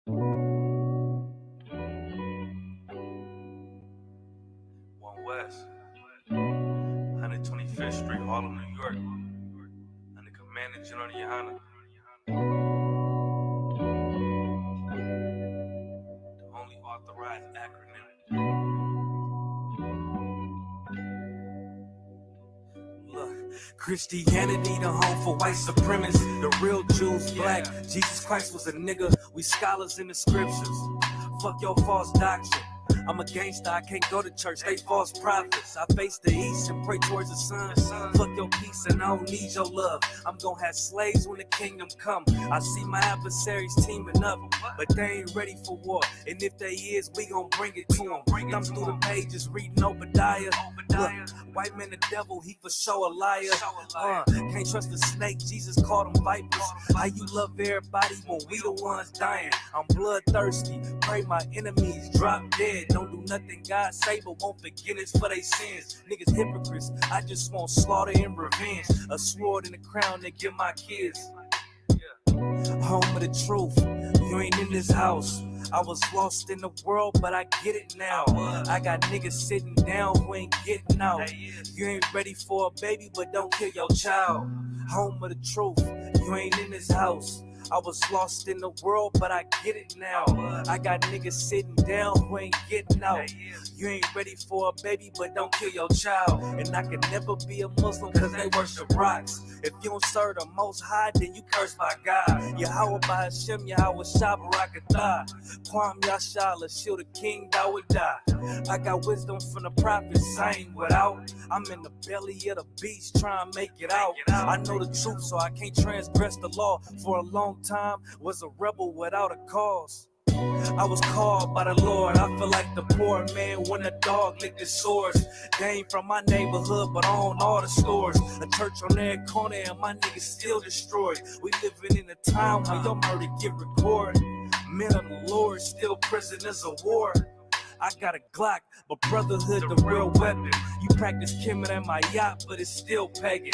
One West, 125th Street, Harlem, New York. Under Commander General Yohana. The only authorized acronym. Look, Christianity the home for white supremacists. The real Jews black. Jesus Christ was a nigga. We scholars in the scriptures. Fuck your false doctrine. I'm a gangster, I can't go to church, they false prophets. I face the east and pray towards the sun. Fuck your peace and I don't need your love. I'm gonna have slaves when the kingdom come. I see my adversaries teaming up, but they ain't ready for war. And if they is, we gon' bring it to them. Thumb through the pages, reading Obadiah. Look, white man the devil, he for sure a liar. Can't trust the snake, Jesus called them vipers. How you love everybody when we the ones dying? I'm bloodthirsty, pray my enemies drop dead. Don't do nothing God say, but won't forget us for they sins. Niggas hypocrites, I just want slaughter and revenge. A sword and a crown to give my kids. Home of the truth, you ain't in this house. I was lost in the world, but I get it now. I got niggas sitting down who ain't getting out. You ain't ready for a baby, but don't kill your child. Home of the truth, you ain't in this house. I was lost in the world, but I get it now. I got niggas sitting down who ain't getting out. You ain't ready for a baby, but don't kill your child. And I can never be a Muslim cause they worship rocks. If you don't serve the Most High, then you curse by God. Yahweh by Hashem, Yahweh Shah Barakatah. Kwam Yasha, Lashil the King, thou would die. I got wisdom from the prophets, I ain't without. I'm in the belly of the beast, trying to make it out. I know the truth, so I can't transgress the law. For a long time, was a rebel without a cause. I was called by the Lord. I feel like the poor man when a dog licked his swords. They ain't from my neighborhood, but I own all the stores. A church on every corner and my niggas still destroyed. We living in a time where your murder get recorded. Men of the Lord still prisoners of war. I got a Glock, but brotherhood the real weapon. You practice Kemet at my yacht, but it's still pagan.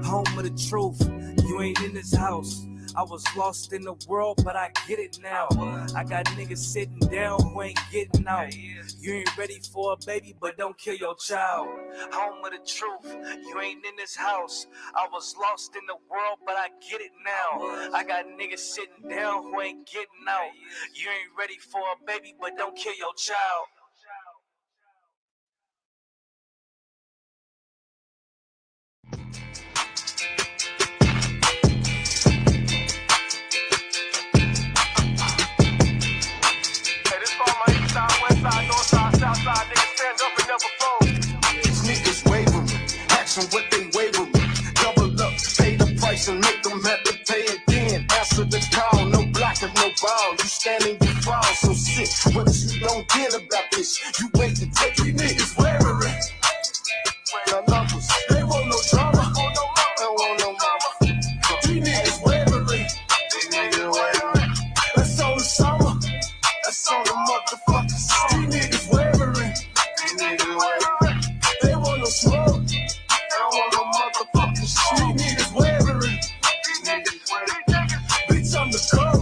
Home of the truth, you ain't in this house. I was lost in the world, but I get it now. I got niggas sitting down who ain't getting out. You ain't ready for a baby, but don't kill your child. Home of the truth, you ain't in this house. I was lost in the world, but I get it now. I got niggas sitting down who ain't getting out. You ain't ready for a baby, but don't kill your child. Niggas wavering, action what they wavering. Double up, pay the price and make them have to pay again. Answer the call, no blocking, no ball. You standing, you fall, so sick. What you don't get about this? You wait to take these niggas wavering. The numbers, they want no drama, they want no mama. These niggas wavering, that's on the summer, that's on the motherfuckers. These niggas wavering, they want no smoke, they want no motherfucking shit. These niggas wavering, bitch I'm the girl,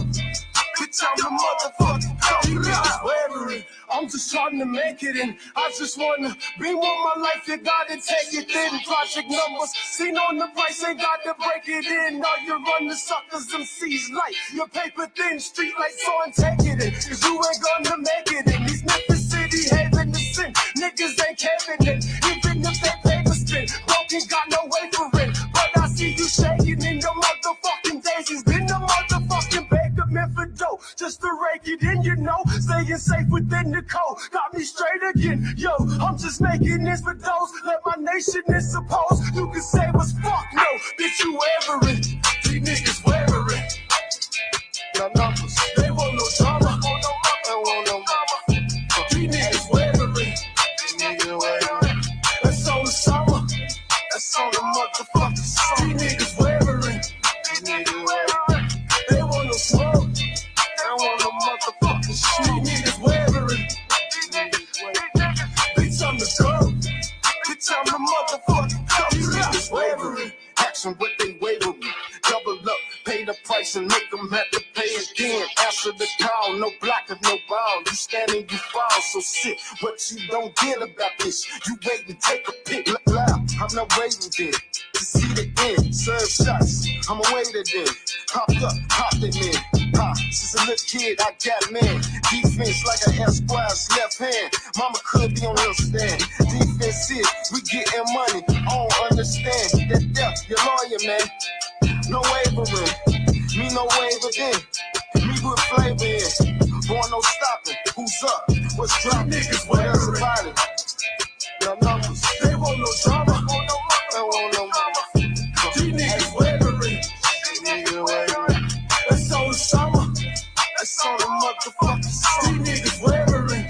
bitch I'm the motherfucking girl. These niggas wavering. I'm just trying to make it in. I just wanna be one my life. You gotta take it in. Project numbers seen on the price, ain't got to break it in. Now you run the suckers, them C's light. Your paper thin, street lights on, take it in. Cause you ain't gonna make it in. These Memphis City having the sin. Niggas ain't caving in. Even if they paper spin, broken got no way for it. But I see you shaking in your motherfucking daisies. Been the motherfucking baker meant for dough. Just to rake it in, you know. Staying safe within the code. Got me straight again. Yo, I'm just making this for those. Let my nation is supposed. You can say what's fuck, no. Bitch, you wavering. These niggas wavering. The numbers, they want no drama. They want no mama. These niggas wavering. That's on the summer. That's on the motherfuckers. These niggas wavering. They want no smoke. They want no motherfucking shit. These niggas wavering. Bitch, I'm the girl. Bitch, I'm the motherfucking girl. These niggas wavering. Action what they wavering. Double up, pay the price and make them have to pay again. can't answer the call. No blocker, no ball. You standing, you fall. So sit. What you don't get about this, you wait and take a pic. Loud, I'm not waiting there to see the end. Serve shots, I'm a waiter then. Popped up, popped it in. Since a little kid, I got man. Defense like a Esquire's left hand. Mama could be on her stand. Defense is, we getting money. I don't understand that death, your lawyer, man. No wavering, me no waver then. Me with flavor in. Born no stopping. Who's up? What's dropping? Niggas, what else about it? Your numbers, they want no drama. They want no mama. These niggas wavering. That's on the summer. That's on the motherfucking summer. These niggas wavering.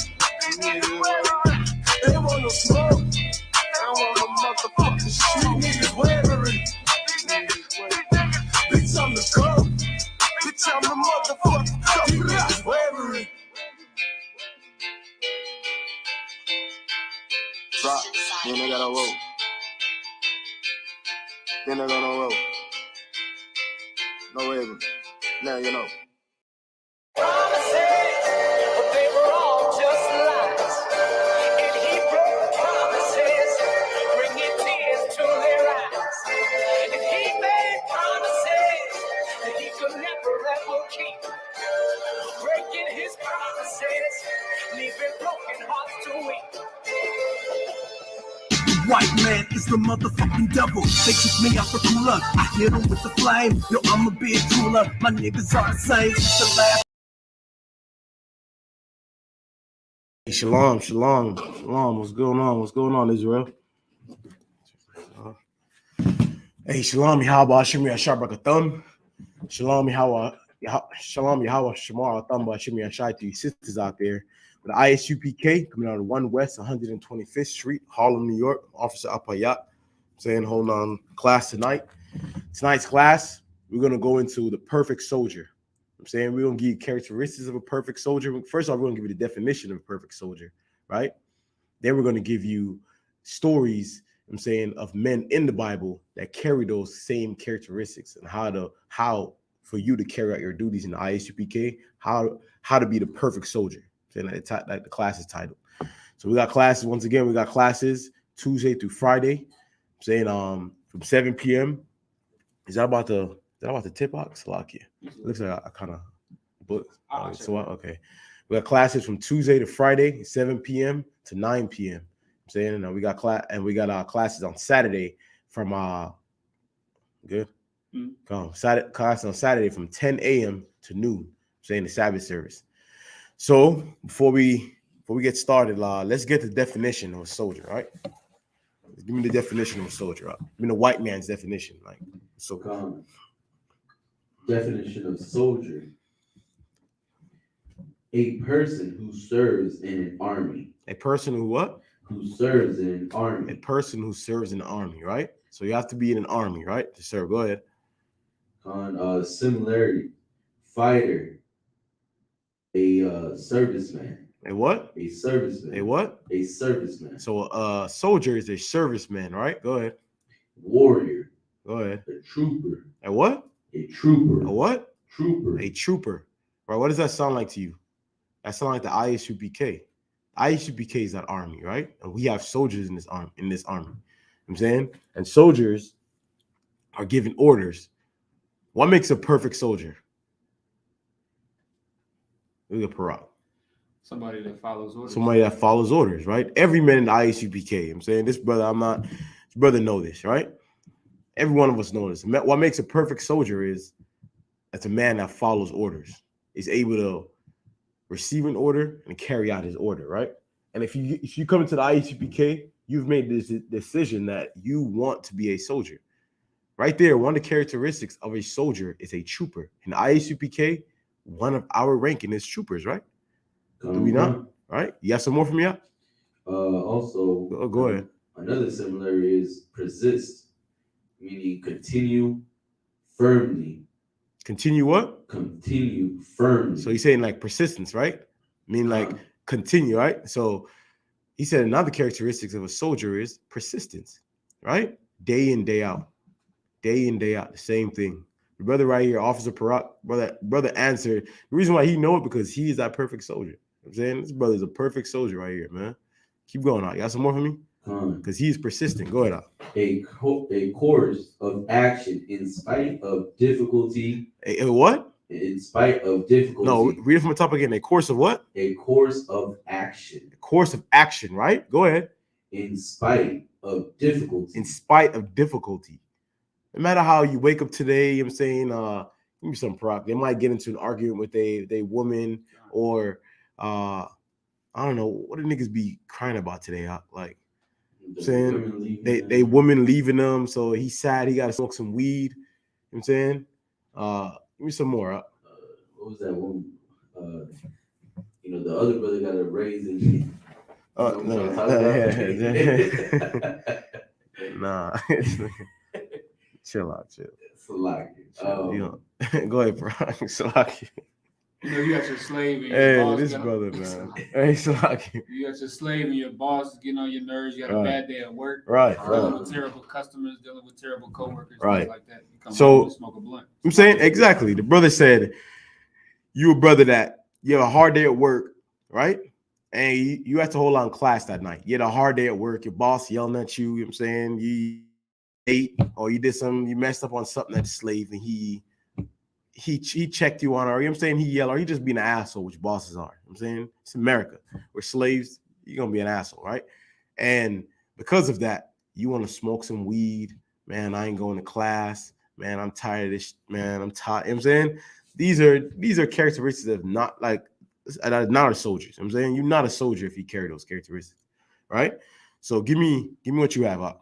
They want no smoke. They want no motherfucking shit. These niggas wavering. Bitch, I'm the go. Bitch, I'm the motherfucking go. These niggas wavering. Drop, then they gotta roll. Then they're gonna roll. No wavering. Now you know. Promises, but they were all just lies. And he broke the promises, bringing tears to their eyes. And he made promises that he could never ever keep. Breaking his promises, leaving broken hearts to weep. White man is the motherfucking devil. They took me out the cooler. I hit them with the flame. Yo, I'm a big cooler. My niggas are the same since the last. Hey, shalom, shalom, shalom. What's going on? What's going on, Israel? Hey, shalom, Yahweh, Hashem, Yashar, Brakathum. Shalom, Yahweh, shalom, Yahweh, Shamar, Thumba, Hashem, Yashai, to you sisters out there. With the ISUPK coming out of 1 West 125th Street, Harlem, New York. Officer Apayat saying, hold on, class tonight. Tonight's class, we're going to go into the perfect soldier. I'm saying we're going to give you characteristics of a perfect soldier. First off, we're going to give you the definition of a perfect soldier, right? Then we're going to give you stories, I'm saying, of men in the Bible that carry those same characteristics and how for you to carry out your duties in the ISUPK, how to be the perfect soldier. Saying like the class is titled. So we got classes, once again, we got classes Tuesday through Friday. I'm saying from 7 p.m. Is that about the tip box? Salakia. It looks like I kind of booked. So okay. We got classes from Tuesday to Friday, 7 p.m. to 9 p.m. I'm saying, and we got classes on Saturday from classes on Saturday from 10 a.m. to noon. I'm saying the Sabbath service. So before we get started, let's get the definition of a soldier, right? Give me the definition of a soldier. Give me the white man's definition, like so. Definition of soldier: a person who serves in an army. A person who what? Who serves in an army. A person who serves in the army, right? So you have to be in an army, right, to serve. Go ahead. Similarity: fighter. A serviceman. A what? A serviceman. A what? A serviceman. So a soldier is a serviceman, right? Go ahead. Warrior. Go ahead. A trooper. A what? A trooper. A what? Trooper. A trooper. Right? What does that sound like to you? That sounds like the ISUPK. ISUPK is that army, right? And we have soldiers in this army. You know what I'm saying? And soldiers are given orders. What makes a perfect soldier? Look at Parak. Somebody that follows orders. Somebody that follows orders, right? Every man in the ISUPK. I'm saying this brother know this, right? Every one of us know this. What makes a perfect soldier is that's a man that follows orders. Is able to receive an order and carry out his order, right? And if you come into the ISUPK, you've made this decision that you want to be a soldier. Right there, one of the characteristics of a soldier is a trooper. In the ISUPK, one of our ranking is troopers, right? Do we not? Right? You got some more from me? Also, go ahead. Another similarity is persist, meaning continue firmly. Continue what? Continue firmly. So he's saying like persistence, right? Mean like continue, right? So he said another characteristics of a soldier is persistence, right? Day in, day out. Day in, day out, the same thing. The brother right here, Officer Parak, brother answered. The reason why he know it because he is that perfect soldier. You know what I'm saying this brother is a perfect soldier right here, man. Keep going out. You got some more for me? Because he's persistent. Go ahead out. A course of action in spite of difficulty. A what? In spite of difficulty. No, read it from the top again. A course of what? A course of action. A course of action, right? Go ahead. In spite of difficulty. In spite of difficulty. No matter how you wake up today, you know what I'm saying, give me some proc. They might get into an argument with a woman or I don't know, what do niggas be crying about today? Like saying they women leaving them, so he's sad, he gotta smoke some weed. You know what I'm saying? Give me some more. What was that one? The other brother got a raise in. Nah. Chill out, chill. Salaki. Go ahead, bro. Salaki. You got your slave and your Hey, boss this brother, man. Hey, Salaki. You got your slave and your boss getting on your nerves. You got a bad day at work. Right. Dealing with terrible customers, dealing with terrible coworkers, right. things like that. You come home and smoke a blunt. I'm saying exactly. The brother said, you a brother that you have a hard day at work, right? And you have to hold on class that night. You had a hard day at work. Your boss yelling at you. You know what I'm saying? You ate or you did something. You messed up on something at the slave, and he checked you on, or you know what I'm saying? He yelled, or you just being an asshole, which bosses are. You know what I'm saying? It's America. We're slaves. You're going to be an asshole, right? And because of that, you want to smoke some weed. Man, I ain't going to class. Man, I'm tired of this. Man, I'm tired. You know what I'm saying? These are characteristics of not a soldier. You know what I'm saying? You're not a soldier if you carry those characteristics, right? So give me what you have up.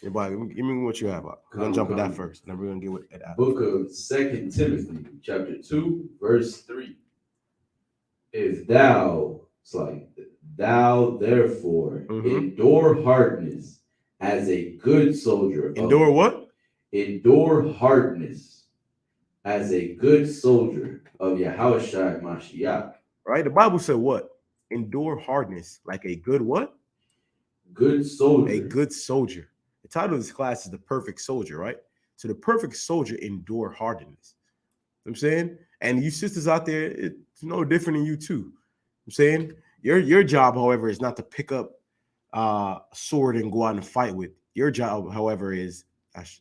Everybody, give me what you have up. We're going to jump at that first, and then we're going to get with that. Book of 2 Timothy, chapter 2, verse 3. If thou therefore endure hardness as a good soldier. Endure what? Endure hardness as a good soldier of Yahushua Mashiach. Right? The Bible said what? Endure hardness like a good what? Good soldier. A good soldier. The title of this class is The Perfect Soldier, right? So the perfect soldier endure hardness. You know what I'm saying? And you sisters out there, it's no different than you too. You know what I'm saying? Your job, however, is not to pick up a sword and go out and fight with. Your job, however, is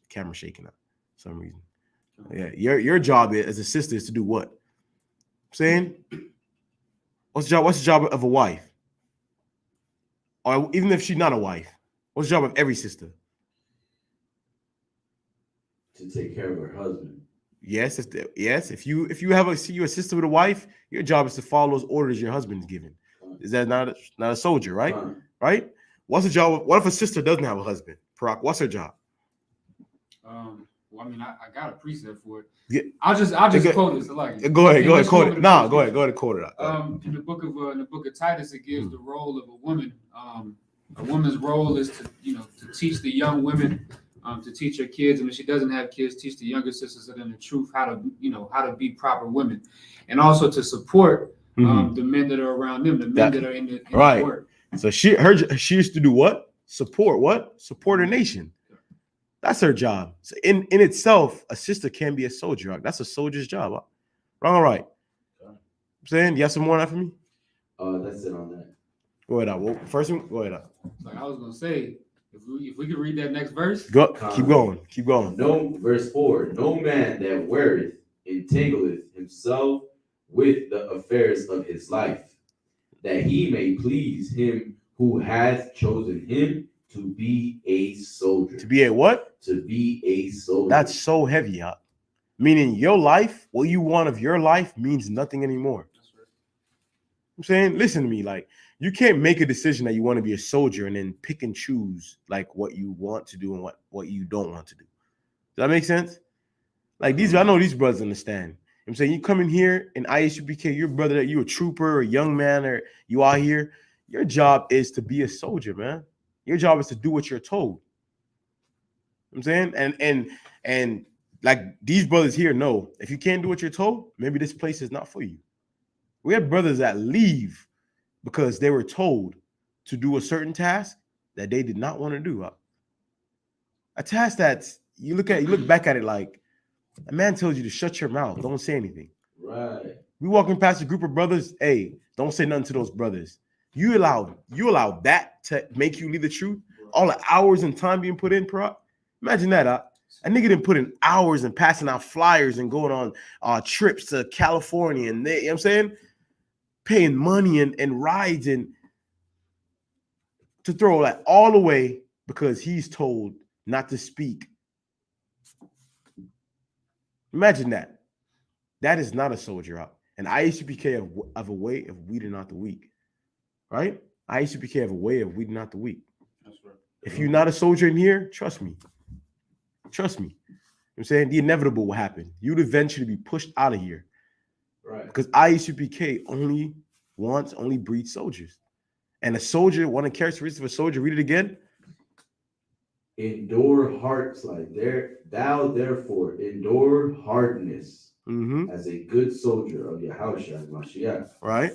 camera shaking up for some reason. Yeah, your job as a sister is to do what? I'm saying, what's the job of a wife? Or even if she's not a wife, what's the job of every sister? To take care of her husband. Yes, if you have a sister with a wife, your job is to follow those orders your husband's giving. Is that not a soldier, right? Right? What's the job? What if a sister doesn't have a husband? Parak, what's her job? Well, I mean, I got a precept for it. Yeah. I'll just quote it. So like, go ahead, quote it. Nah, go ahead, quote it out. In the book of Titus, it gives the role of a woman. A woman's role is to teach the young women, to teach her kids, and if she doesn't have kids, teach the younger sisters in the truth how to be proper women, and also to support the men that are around them, the men that are in the work. So she used to do what? Support her nation. That's her job. So in itself, a sister can be a soldier. That's a soldier's job. Wrong or right? I'm saying, you have some more on that for me? That's it on that. Go ahead. Well, first one, go ahead. Like I was gonna say, if we could read that next verse. Keep going. No, verse 4. No man that weareth entangleth himself with the affairs of his life, that he may please him who hath chosen him to be a soldier. To be a what? To be a soldier. That's so heavy, huh? Meaning your life, what you want of your life means nothing anymore. That's right. I'm saying, listen to me, like you can't make a decision that you want to be a soldier and then pick and choose like what you want to do and what you don't want to do. Does that make sense? Like I know these brothers understand. I'm saying you come in here in ISUPK, you're a brother, that you a trooper or a young man, or you out here, your job is to be a soldier, man. Your job is to do what you're told. I'm saying, and like these brothers here know, if you can't do what you're told, maybe this place is not for you. We have brothers that leave because they were told to do a certain task that they did not want to do. A task that you look back at it like, A man tells you to shut your mouth. Don't say anything. Right. We walking past a group of brothers. Hey, don't say nothing to those brothers. You allow that to make you leave the truth. All the hours and time being put in, bro. Imagine that. A nigga didn't put in hours and passing out flyers and going on trips to California and you know what I'm saying, paying money and rides and to throw that all away because he's told not to speak. Imagine that. That is not a soldier out. And ISUPK have a way of weeding out the weak, right? ISUPK have a way of weeding out the weak. That's right. If you're not a soldier in here, trust me. Trust me. You know what I'm saying? The inevitable will happen. You'd eventually be pushed out of here. Right. Because ISUPK only breeds soldiers. And a soldier, one of the characteristics of a soldier, read it again. Endure hearts like thou therefore endure hardness as a good soldier of Yahushua Mashiach. Right.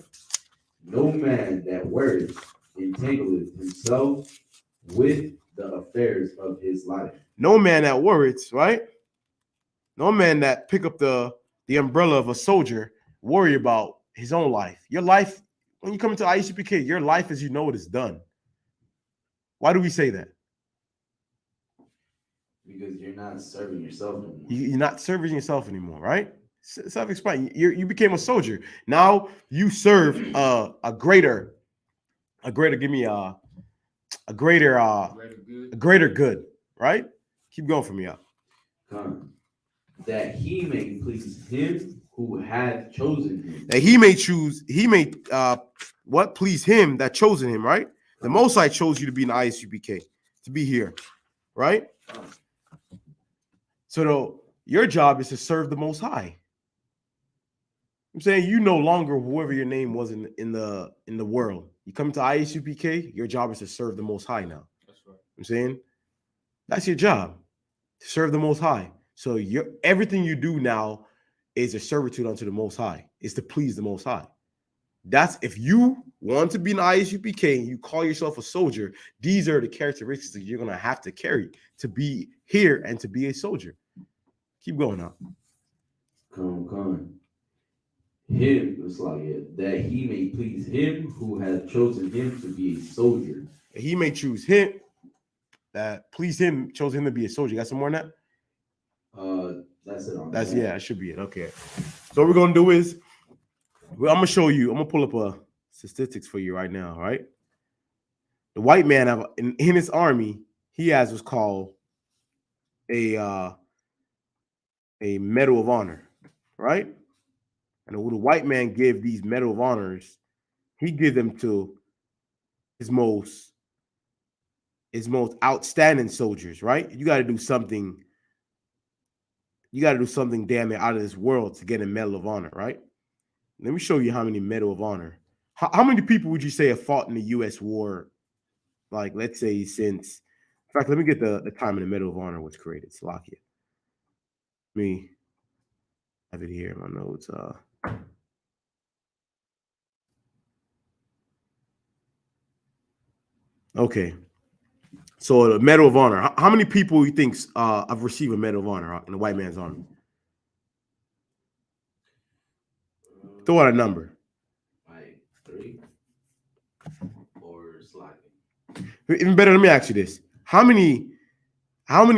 No man that worries entangleth himself with the affairs of his life. No man that worries, right? No man that pick up the umbrella of a soldier worry about his own life. Your life, when you come into ISUPK, your life as you know it is done. Why do we say that? Because you're not serving yourself anymore. You're not serving yourself anymore, right? Self-explain. You became a soldier. Now you serve a greater good, right? Keep going for me out. That he may please him who hath chosen him. That he may please him that chosen him, right? The Most High chose you to be in the ISUPK, to be here, right? So your job is to serve the Most High. I'm saying you no longer whoever your name was in the world. You come to ISUPK, your job is to serve the Most High now. That's right. I'm saying that's your job, to serve the Most High. So everything you do now is a servitude unto the Most High. It's to please the Most High. That's if you want to be an ISUPK and you call yourself a soldier, these are the characteristics that you're gonna have to carry to be here and to be a soldier. Keep going now. Come. Him, it's like that he may please him who has chosen him to be a soldier. He may choose him that please him, chose him to be a soldier. You got some more than that? That's it. That should be it. Okay. So what we're gonna do is I'm gonna show you. I'm gonna pull up a statistics for you right now. Right. The white man in his army, he has what's called a Medal of Honor, right? And when the white man give these Medal of Honors, he gives them to his most outstanding soldiers, right? You got to do something. You got to do something damn it out of this world to get a Medal of Honor, right? Let me show you how many Medal of Honor. How many people would you say have fought in the U.S. war? Like, let's say since. In fact, let me get the time when the Medal of Honor was created. Slovakia. Let me have it here in my notes. Okay. So the Medal of Honor. How many people you think have received a Medal of Honor in the white man's army? Throw out a number. Like 3 or slightly. Even better, let me ask you this. How many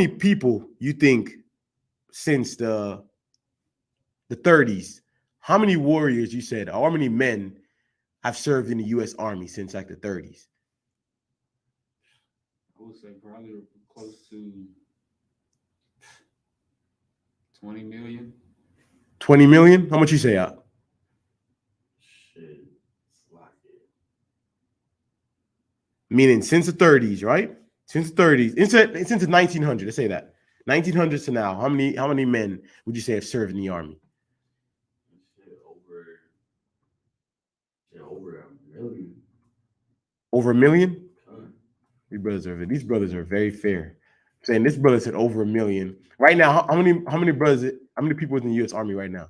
people you think since the 30s, how many warriors you said, or how many men have served in the U.S. Army since like the 30s? I would say probably close to 20 million. 20 million? How much you say out? Shit, it's like it. Meaning since the 30s, right? Since the 30s, since the 1900s, let's say that. 1900s to now, how many men would you say have served in the army? Shit, over a million. Over a million? Huh. These brothers are very fair. I'm saying this brother said over a million. Right now, how many people in the U.S. Army right now?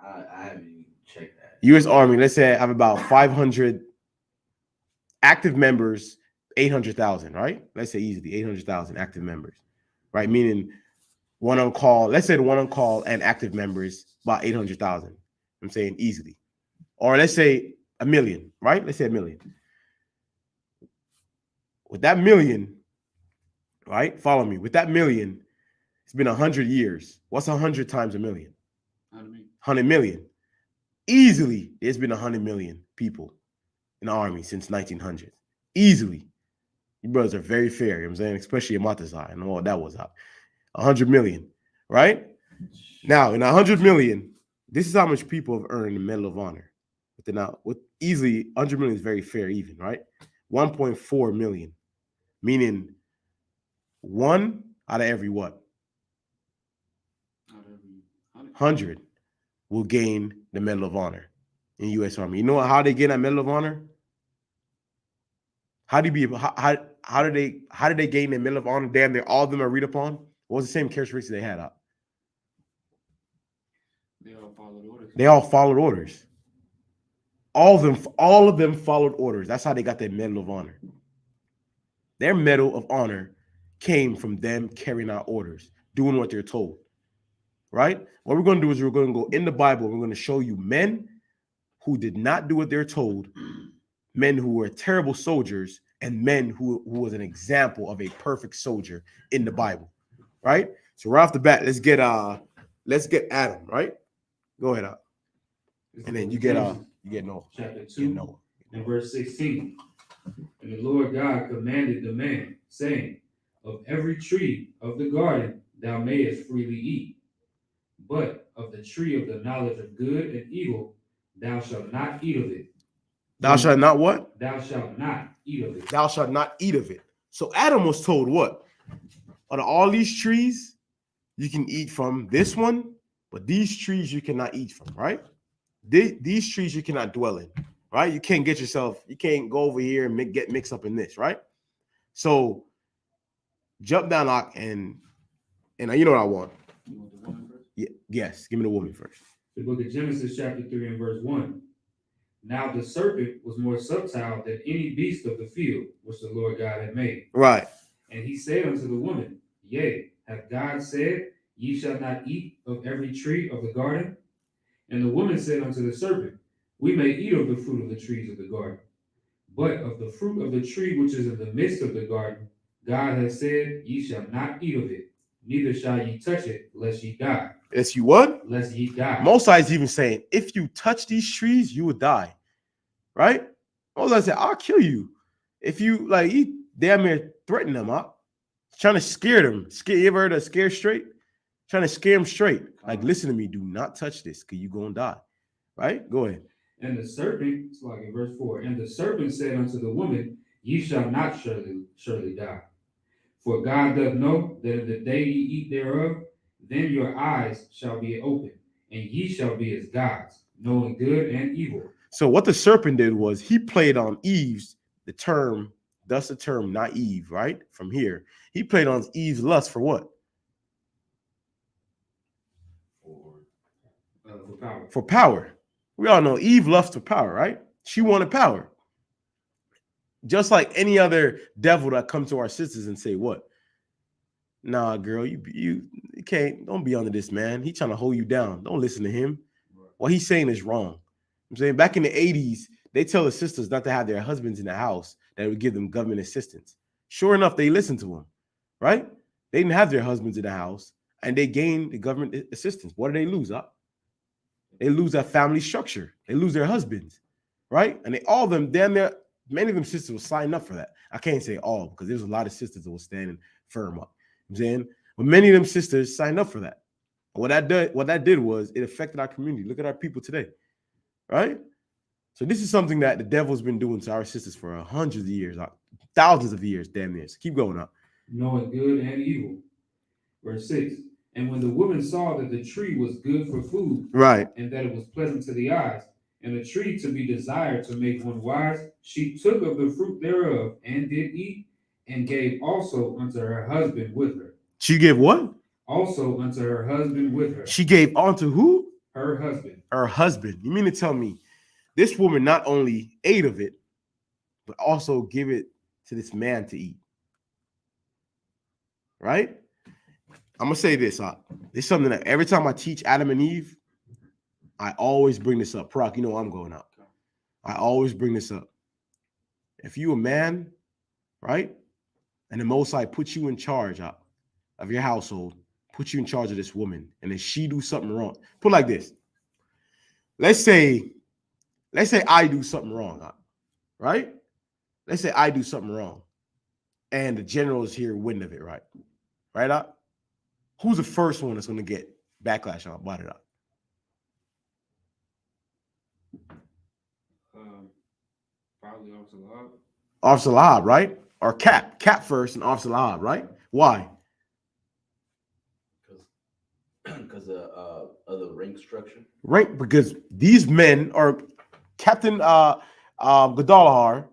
I haven't even checked that. U.S. Army, let's say I have about 500 active members, 800,000, right? Let's say easily 800,000 active members, right? Meaning one on call. Let's say the one on call and active members about 800,000. I'm saying easily, or let's say a million, right? Let's say a million. With that million, right? Follow me. With that million, it's been 100 years. What's 100 times a million? 100 million. Easily, there's been 100 million people in the army since 1900. Easily. You brothers are very fair, you know what I'm saying? Especially in Matazai and all that was out. 100 million, right? Now, in 100 million, this is how much people have earned the Medal of Honor. With easily 100 million is very fair, even, right? 1.4 million, meaning one out of every what? 100 will gain the Medal of Honor in U.S. Army. You know how they get that Medal of Honor? How did they gain the Medal of Honor? Damn, all of them are read upon. What was the same characteristics they had up? They all followed orders. They all followed orders. All of them followed orders. That's how they got their Medal of Honor. Their Medal of Honor came from them carrying out orders, doing what they're told. Right? What we're going to do is we're going to go in the Bible. We're going to show you men who did not do what they're told, men who were terrible soldiers, and men who was an example of a perfect soldier in the Bible. Right? So right off the bat, let's get Adam. Right? Go ahead, and then you get Noah. Chapter 2 and verse 16. And the Lord God commanded the man, saying, of every tree of the garden thou mayest freely eat, but of the tree of the knowledge of good and evil thou shalt not eat of it. Thou shalt not what? Thou shalt not eat of it. Thou shalt not eat of it. So Adam was told what? Out of all these trees, you can eat from this one, but these trees you cannot eat from, right? These trees you cannot dwell in, right? You can't go over here and get mixed up in this, right? So jump down, and you know what I want. You want the woman first? Yeah, yes, give me the woman first. The book of Genesis, chapter 3 and verse 1. Now the serpent was more subtle than any beast of the field which the Lord God had made. Right. And he said unto the woman, yea, hath God said, ye shall not eat of every tree of the garden? And the woman said unto the serpent, we may eat of the fruit of the trees of the garden, but of the fruit of the tree which is in the midst of the garden, God has said, ye shall not eat of it, neither shall ye touch it, lest ye die. Lest you what? Lest ye die. Mosai is even saying, if you touch these trees, you would die. Right? Mosai said, I'll kill you. If you he damn near threaten them, huh? Trying to scare them. You ever heard of scare straight? Trying to scare them straight. Like, listen to me, do not touch this, because you're going to die. Right? Go ahead. And the serpent, it's like in verse 4, and the serpent said unto the woman, ye shall not surely die. For God doth know that in the day ye eat thereof, then your eyes shall be open, and ye shall be as gods, knowing good and evil. So what the serpent did was he played on Eve's, the term, not Eve, right? From here. He played on Eve's lust for what? For power. For power. We all know Eve lusts for power, right? She wanted power. Just like any other devil that come to our sisters and say, what? Nah, girl, you can't, don't be under this man. He trying to hold you down. Don't listen to him. What he's saying is wrong. I'm saying back in the 80s, they tell the sisters not to have their husbands in the house that would give them government assistance. Sure enough, they listened to him, right? They didn't have their husbands in the house and they gained the government assistance. What do they lose? They lose that family structure. They lose their husbands, right? And all of them, damn near, many of them sisters will sign up for that. I can't say all because there's a lot of sisters that will stand firm up. You know what I'm saying? But many of them sisters signed up for that. And what that did was it affected our community. Look at our people today, right? So this is something that the devil's been doing to our sisters for hundreds of years, thousands of years, damn near. So keep going up. Knowing good and evil. Verse 6. And when the woman saw that the tree was good for food, right, and that it was pleasant to the eyes, and a tree to be desired to make one wise, she took of the fruit thereof and did eat, and gave also unto her husband with her. She gave what? Also unto her husband with her. She gave unto who? Her husband. Her husband. You mean to tell me this woman not only ate of it, but also give it to this man to eat? Right? I'm gonna say this. It's something that every time I teach Adam and Eve, I always bring this up. Proc, you know I'm going out. I always bring this up. If you a man, right, and the Most High puts you in charge of your household, put you in charge of this woman, and then she do something wrong. Put it like this. Let's say I do something wrong, right? Let's say I do something wrong, and the general is here wind of it, right? Right? Who's the first one that's gonna get backlash about it? Probably Officer Lahab. Officer Lahab, right? Or Cap first and Officer Lahab, right? Why? Because of the rank structure. Right, because these men are Captain Gadalahar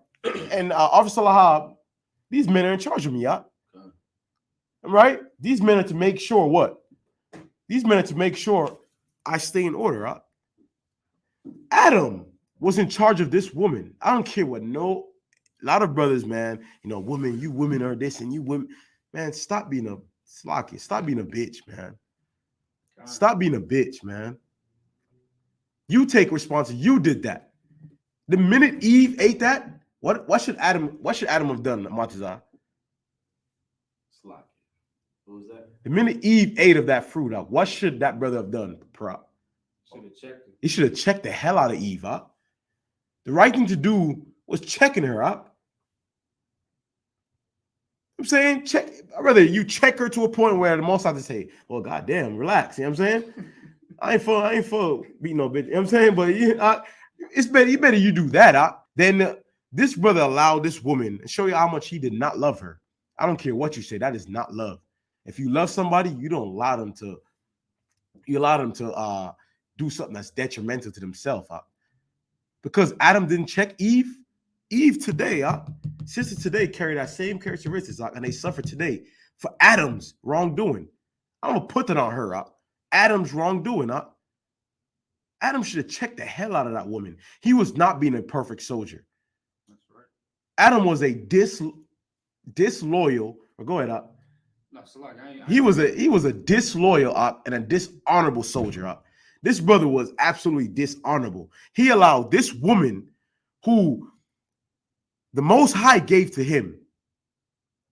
and Officer Lahab. These men are in charge of me, right? These men are to make sure what? These men are to make sure I stay in order. Adam was in charge of this woman. I don't care what a lot of brothers, man, you women are this and you women, man, stop being a slocky. Stop being a bitch, man. Stop being a bitch, man. You take responsibility. You did that. The minute Eve ate that, what should Adam have done, Matazar? Slocky. What was that? The minute Eve ate of that fruit, what should that brother have done? Should have checked it. He should have checked the hell out of Eve, The right thing to do was checking her, I'm saying, I'd rather you check her to a point where the Most High to say, well, goddamn, relax. You know what I'm saying? I ain't for beating no bitch. You know what I'm saying? But it's better you do that, Then this brother allowed this woman and show you how much he did not love her. I don't care what you say. That is not love. If you love somebody, you don't allow them to do something that's detrimental to themselves, because Adam didn't check Eve. Eve today, sister today carry that same characteristics, and they suffer today for Adam's wrongdoing. I'm gonna put that on her, Adam's wrongdoing, Adam should have checked the hell out of that woman. He was not being a perfect soldier. That's right. Adam was a disloyal. Or go ahead, No, so like he was a disloyal and a dishonorable soldier. This brother was absolutely dishonorable. He allowed this woman, who the Most High gave to him.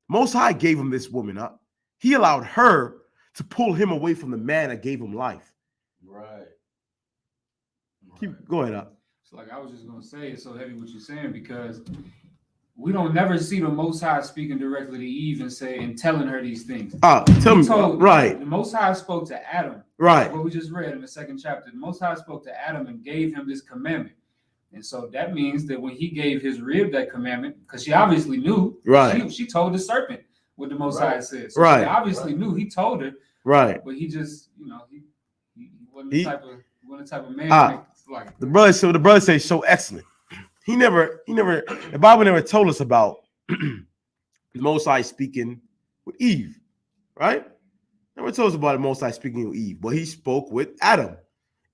Most High gave him this woman. He allowed her to pull him away from the man that gave him life. Right. Go ahead, So like I was just gonna say, it's so heavy what you're saying, because we don't never see the Most High speaking directly to Eve and telling her these things. Tell me, right? The Most High spoke to Adam, right? What we just read in the second chapter. The Most High spoke to Adam and gave him this commandment, and so that means that when he gave his rib that commandment, because she obviously knew, right? She told the serpent what the Most High said, so right? She obviously knew. He told her, right? But he just, he wasn't the type of man. The brother says so excellent. He never, the Bible never told us about the Most High speaking with Eve, right? Never told us about the Most High speaking with Eve, but he spoke with Adam.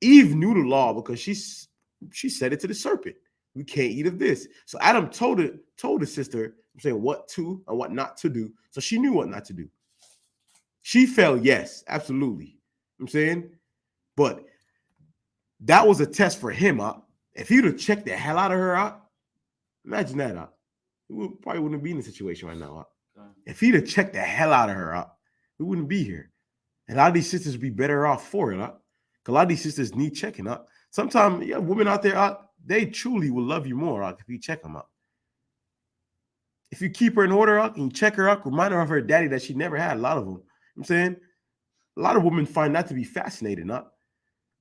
Eve knew the law because she said it to the serpent. We can't eat of this. So Adam told the sister, I'm saying, what to and what not to do. So she knew what not to do. She fell, yes, absolutely. I'm saying, but that was a test for him. If he would have checked the hell out of her, imagine that. We probably wouldn't be in the situation right now. If he'd have checked the hell out of her, we wouldn't be here. And a lot of these sisters would be better off for it. Because a lot of these sisters need checking up. Sometimes, women out there, they truly will love you more if you check them up. If you keep her in order and you check her up, remind her of her daddy that she never had. A lot of them. I'm saying, a lot of women find that to be fascinating.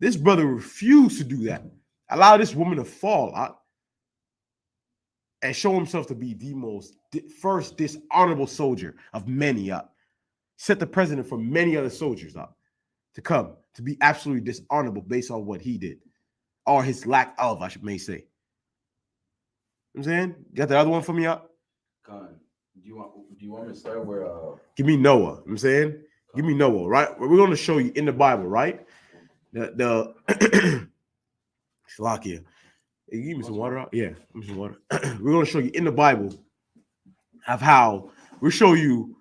This brother refused to do that. Allow this woman to fall and show himself to be the first dishonorable soldier of many. Set the precedent for many other soldiers to come to be absolutely dishonorable based on what he did, or his lack of, I may say. You know what I'm saying, got the other one for me up. Con, do you want me to start where? Give me Noah. You know what I'm saying, give me Noah. Right, we're going to show you in the Bible, right? The Shalakia. Hey, give me some water out. Yeah, give me some water. We're going to show you in the Bible of how we'll show you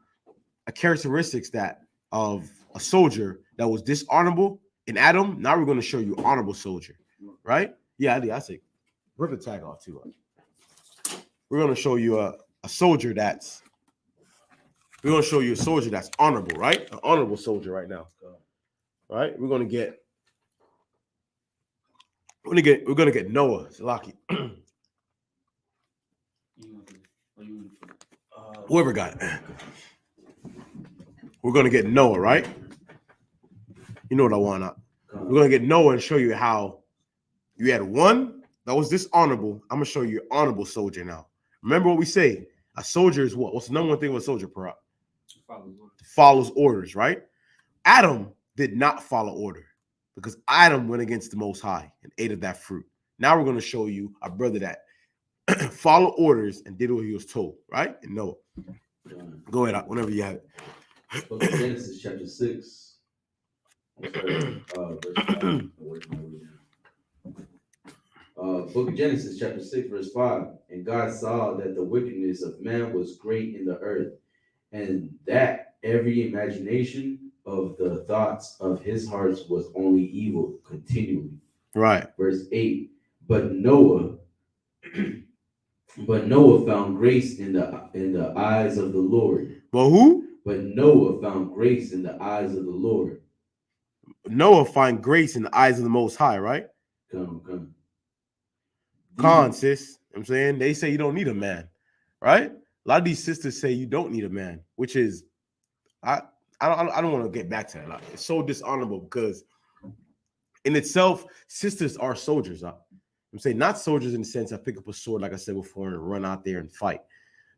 a characteristics that of a soldier that was dishonorable in Adam. Now we're going to show you honorable soldier, right? Yeah, I say rip the tag off too. We're going to show you a soldier that's. We're going to show you a soldier that's honorable, right? An honorable soldier right now, right? We're going to get Noah. Lucky. Whoever got it. We're going to get Noah, right? You know what I want. We're going to get Noah and show you how you had one that was dishonorable. I'm going to show you an honorable soldier now. Remember what we say. A soldier is what? What's the number one thing with a soldier, Parag? Follows orders, right? Adam did not follow order because Adam went against the Most High and ate of that fruit. Now we're going to show you a brother that followed orders and did what he was told, right? And Noah. Go ahead, whenever you have it. Book of Genesis, chapter 6. Verse 5. Book of Genesis, chapter 6, verse 5. And God saw that the wickedness of man was great in the earth, and that every imagination of the thoughts of his hearts was only evil continually. Right. Verse 8. But Noah found grace in the eyes of the Lord. Well, who? But Noah found grace in the eyes of the Lord. Noah find grace in the eyes of the Most High, right? Come. Con, sis. I'm saying they say you don't need a man, right? A lot of these sisters say you don't need a man, which is I don't want to get back to that. Like, it's so dishonorable because in itself, sisters are soldiers. I'm saying not soldiers in the sense I pick up a sword, like I said before, and run out there and fight.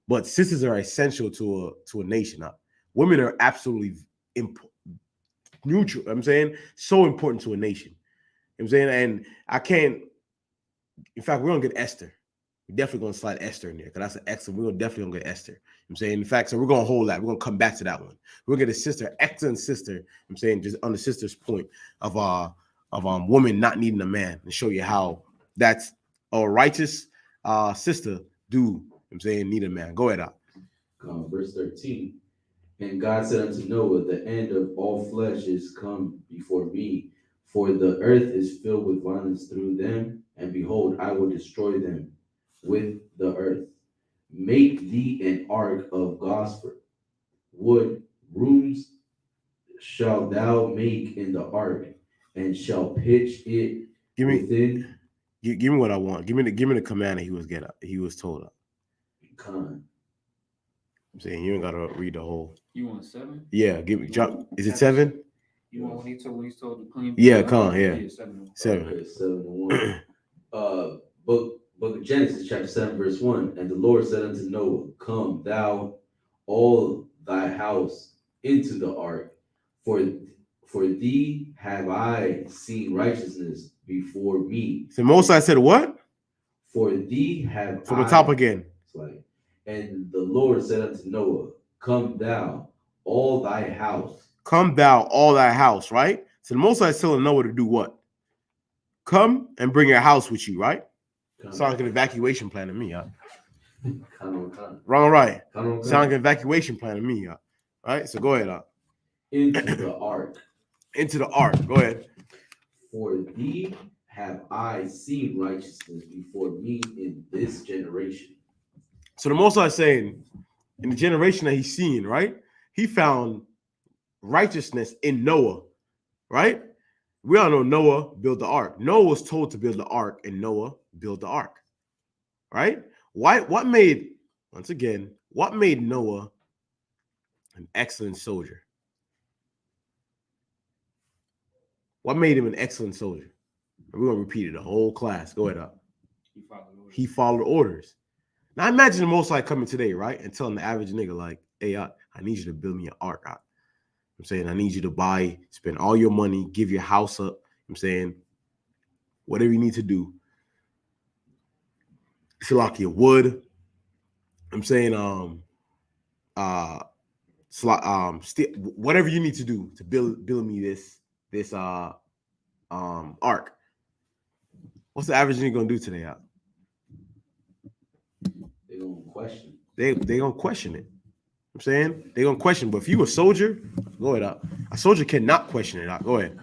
But sisters are essential to a nation. Women are absolutely neutral. I'm saying so important to a nation. I'm saying, and I can't. In fact, we're gonna get Esther. We're definitely gonna slide Esther in there because that's an excellent. We're definitely gonna get Esther. I'm saying, in fact, so we're gonna hold that. We're gonna come back to that one. We're gonna get a sister, excellent sister. I'm saying, just on the sister's point of women not needing a man, and show you how that's a righteous sister do. I'm saying, need a man. Go ahead, out. Verse 13. And God said unto Noah, the end of all flesh is come before me, for the earth is filled with violence through them, and behold, I will destroy them with the earth. Make thee an ark of gosford wood. Rooms shalt thou make in the ark, and shall pitch it within. Give me what I want. Give me the command that he was told. Con. I'm saying you ain't gotta read the whole. You want 7? Yeah, give me drop. Is it 7? You want when he's told to clean? Yeah, con, yeah. 7. 7. Okay, 7 to 1. Book of Genesis, chapter 7, verse 1. And the Lord said unto Noah, come thou all thy house into the ark, for thee have I seen righteousness before me. So Moses said what? For thee have from the top again. And the Lord said unto Noah, come thou all thy house. Come thou all thy house, right? So the Most High is telling Noah to do what? Come and bring your house with you, right? Sounds like an evacuation plan to me, huh? Wrong, right? Sounds like an evacuation plan to me, huh? Right? So go ahead, Into the ark. Into the ark. Go ahead. For thee have I seen righteousness before me in this generation. So the Most High is saying, in the generation that he's seeing, right? He found righteousness in Noah, right? We all know Noah built the ark. Noah was told to build the ark, and Noah built the ark, right? What made Noah an excellent soldier? What made him an excellent soldier? We're going to repeat it the whole class. Go ahead, up. He followed orders. Now imagine the Most High coming today, right? And telling the average nigga, like, hey, I need you to build me an ark. I'm saying, I need you to spend all your money, give your house up. I'm saying, whatever you need to do. Lock your wood. I'm saying, whatever you need to do to build me this ark. What's the average nigga gonna do today, They're gonna question. They gonna question it. I'm saying they're gonna question, but if you a soldier, go ahead out. A soldier cannot question it out. Go ahead.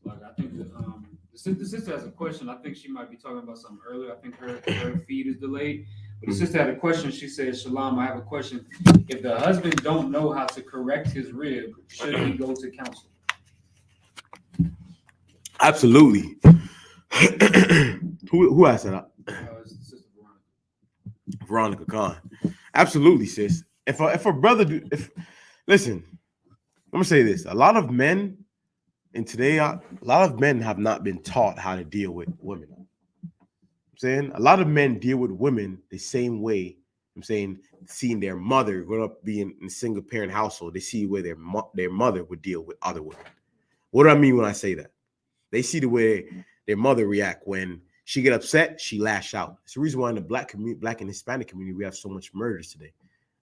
Like I think the sister has a question. I think she might be talking about something earlier. I think her feed is delayed. But the sister had a question. She said, "Shalom, I have a question. If the husband don't know how to correct his rib, should he go to counsel?" Absolutely. Who asked that? It's the sister Veronica Veronica. Khan. Absolutely, sis. If a brother listen, I'm gonna say this. A lot of men have not been taught how to deal with women. I'm saying a lot of men deal with women the same way. I'm saying seeing their mother grow up being in a single parent household, they see where their mother would deal with other women. What do I mean when I say that? They see the way their mother react when she get upset, she lash out. It's the reason why in the black and Hispanic community, we have so much murders today.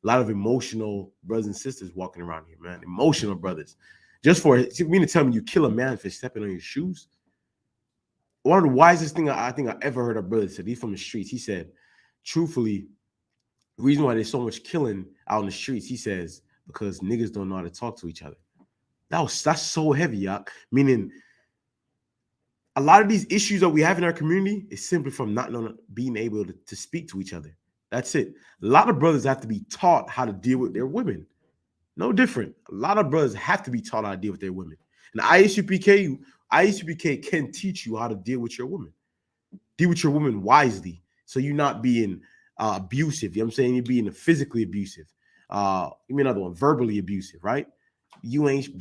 A lot of emotional brothers and sisters walking around here, man. Emotional brothers. Just for me to tell me you kill a man for stepping on your shoes. One of the wisest thing I think I ever heard a brother said, he's from the streets. He said, truthfully, the reason why there's so much killing out in the streets, he says, because niggas don't know how to talk to each other. That's so heavy, y'all. Meaning, a lot of these issues that we have in our community is simply from not being able to speak to each other. That's it. A lot of brothers have to be taught how to deal with their women. No different. A lot of brothers have to be taught how to deal with their women. And ISUPK can teach you how to deal with your woman. Deal with your woman wisely, so you're not being abusive. You know what I'm saying? You're being physically abusive. Give me another one, verbally abusive, right? You ain't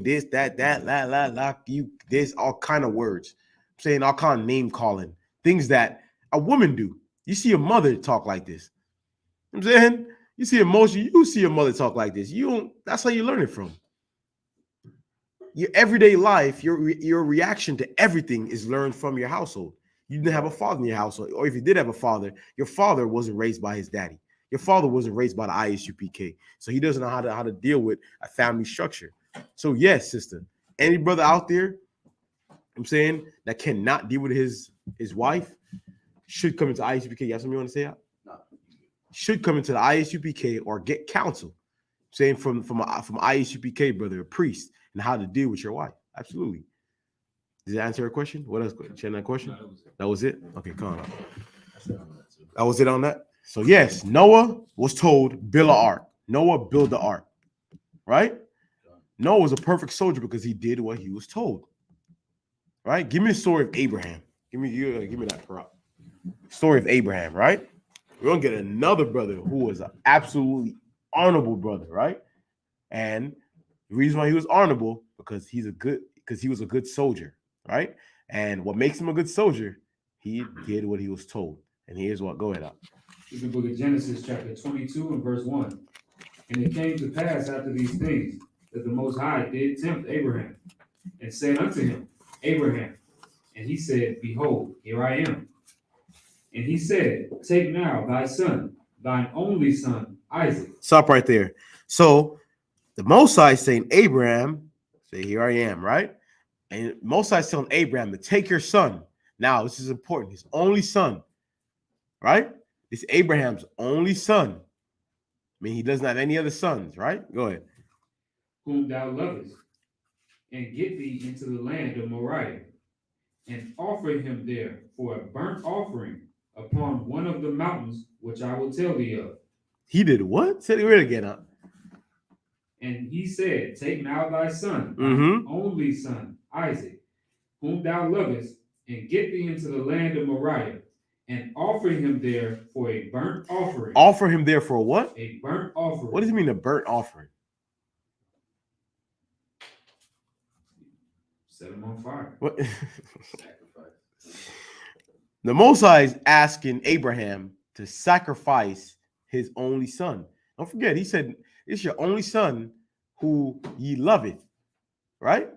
this, that, you this, all kind of words. I'm saying all kind of name calling, things that a woman do. You see a mother talk like this. You know what I'm saying? You see you see a mother talk like this. That's how you learn it from. Your everyday life, your reaction to everything is learned from your household. You didn't have a father in your household, or if you did have a father, your father wasn't raised by his daddy. Your father wasn't raised by the ISUPK, so he doesn't know how to deal with a family structure. So yes, sister, any brother out there, I'm saying, that cannot deal with his wife should come into ISUPK. You have something you want to say? No. Should come into the ISUPK or get counsel, saying from ISUPK, brother, a priest, and how to deal with your wife. Absolutely. Did that answer your question? What else? Share that question? No, that was it. Okay, come on. That was it on that. So yes, Noah was told build an ark. Noah built the ark, right? Noah was a perfect soldier because he did what he was told. Right? Give me the story of Abraham. Give me that prop. Story of Abraham, right? We're gonna get another brother who was an absolutely honorable brother, right? And the reason why he was honorable because he was a good soldier, right? And what makes him a good soldier, he did what he was told. And here's what. Go ahead, out. This is the book of Genesis, chapter 22 and verse 1. And it came to pass after these things that the Most High did tempt Abraham and said unto him, Abraham. And he said, Behold, here I am. And he said, Take now thy son, thine only son, Isaac. Stop right there. So the Most High is saying, Abraham, say, here I am, right? And Most High is telling Abraham to take your son. Now, this is important. His only son, right? This is Abraham's only son. I mean, he doesn't have any other sons, right? Go ahead. Whom thou lovest, and get thee into the land of Moriah, and offer him there for a burnt offering upon one of the mountains which I will tell thee of. He did what? Say it again, huh? And he said, Take now thy son, thine only son, Isaac, whom thou lovest, and get thee into the land of Moriah, and offer him there for a burnt offering. Offer him there for what? A burnt offering. What does it mean, a burnt offering? Set him on fire. What? The Most High is asking Abraham to sacrifice his only son. Don't forget, he said, it's your only son who ye loveth, right?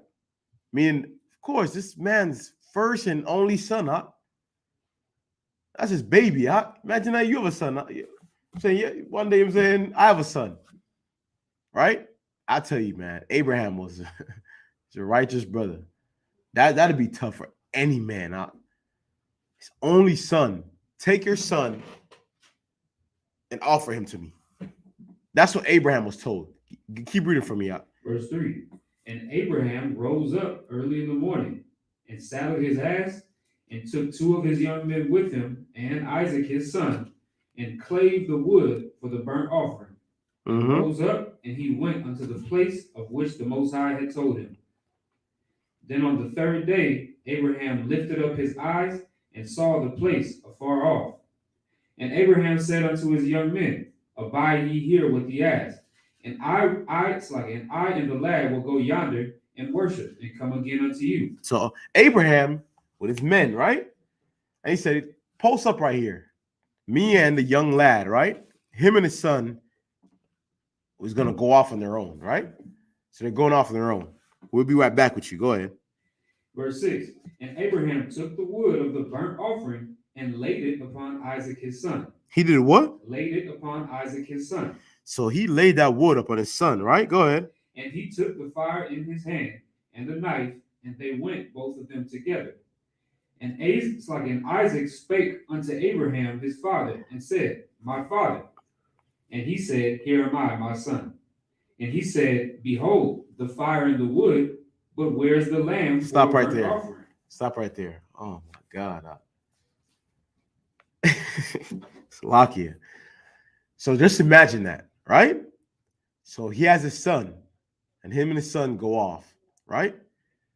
Meaning, of course, this man's first and only son, huh? That's his baby, huh? Imagine that you have a son. Huh? I'm saying, yeah, one day I'm saying, I have a son, right? I tell you, man, Abraham was a righteous brother. That'd be tough for any man, huh? His only son. Take your son and offer him to me. That's what Abraham was told. Keep reading for me out. Verse 3. And Abraham rose up early in the morning and saddled his ass and took 2 of his young men with him and Isaac his son and clave the wood for the burnt offering. And rose up and he went unto the place of which the Most High had told him. Then on the 3rd day, Abraham lifted up his eyes and saw the place afar off. And Abraham said unto his young men, Abide ye here with the ass, and I and the lad will go yonder and worship and come again unto you. So Abraham with his men, right? And he said, post up right here. Me and the young lad, right? Him and his son was going to go off on their own, right? So they're going off on their own. We'll be right back with you. Go ahead. Verse 6. And Abraham took the wood of the burnt offering and laid it upon Isaac his son. He did what? Laid it upon Isaac his son. So he laid that wood upon his son, right? Go ahead. And he took the fire in his hand and the knife, and they went both of them together. And Isaac spake unto Abraham his father, and said, My father. And he said, Here am I, my son. And he said, Behold, the fire and the wood, but where's the lamb? Stop right there. Offering? Stop right there. Oh my God. Salakia. So just imagine that, right? So he has his son, and him and his son go off, right?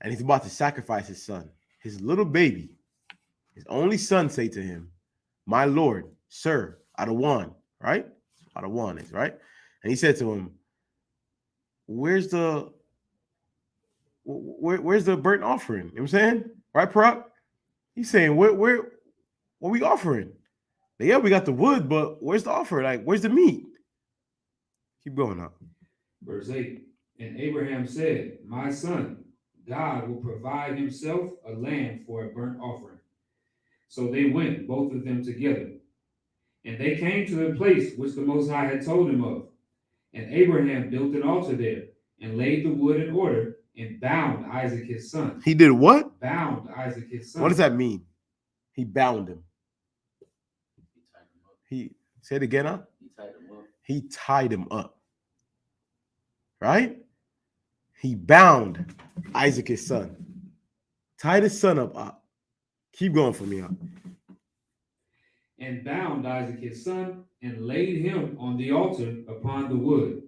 And he's about to sacrifice his son, his little baby. His only son say to him, My Lord, sir, Adawan, right? Adawan is, right? And he said to him, Where's the burnt offering? You know what I'm saying? Right, Prop? He's saying, what we offering? Yeah, we got the wood, but where's the offering? Like, where's the meat? Keep going up. Verse 8. And Abraham said, My son, God will provide himself a lamb for a burnt offering. So they went, both of them together. And they came to the place which the Most High had told him of. And Abraham built an altar there, and laid the wood in order, and bound Isaac his son. He did what? Bound Isaac his son. What does that mean? He bound him. He say it again, huh? He tied him up. He tied him up. Right? He bound Isaac his son. Tied his son up. Keep going for me, And bound Isaac his son, and laid him on the altar upon the wood.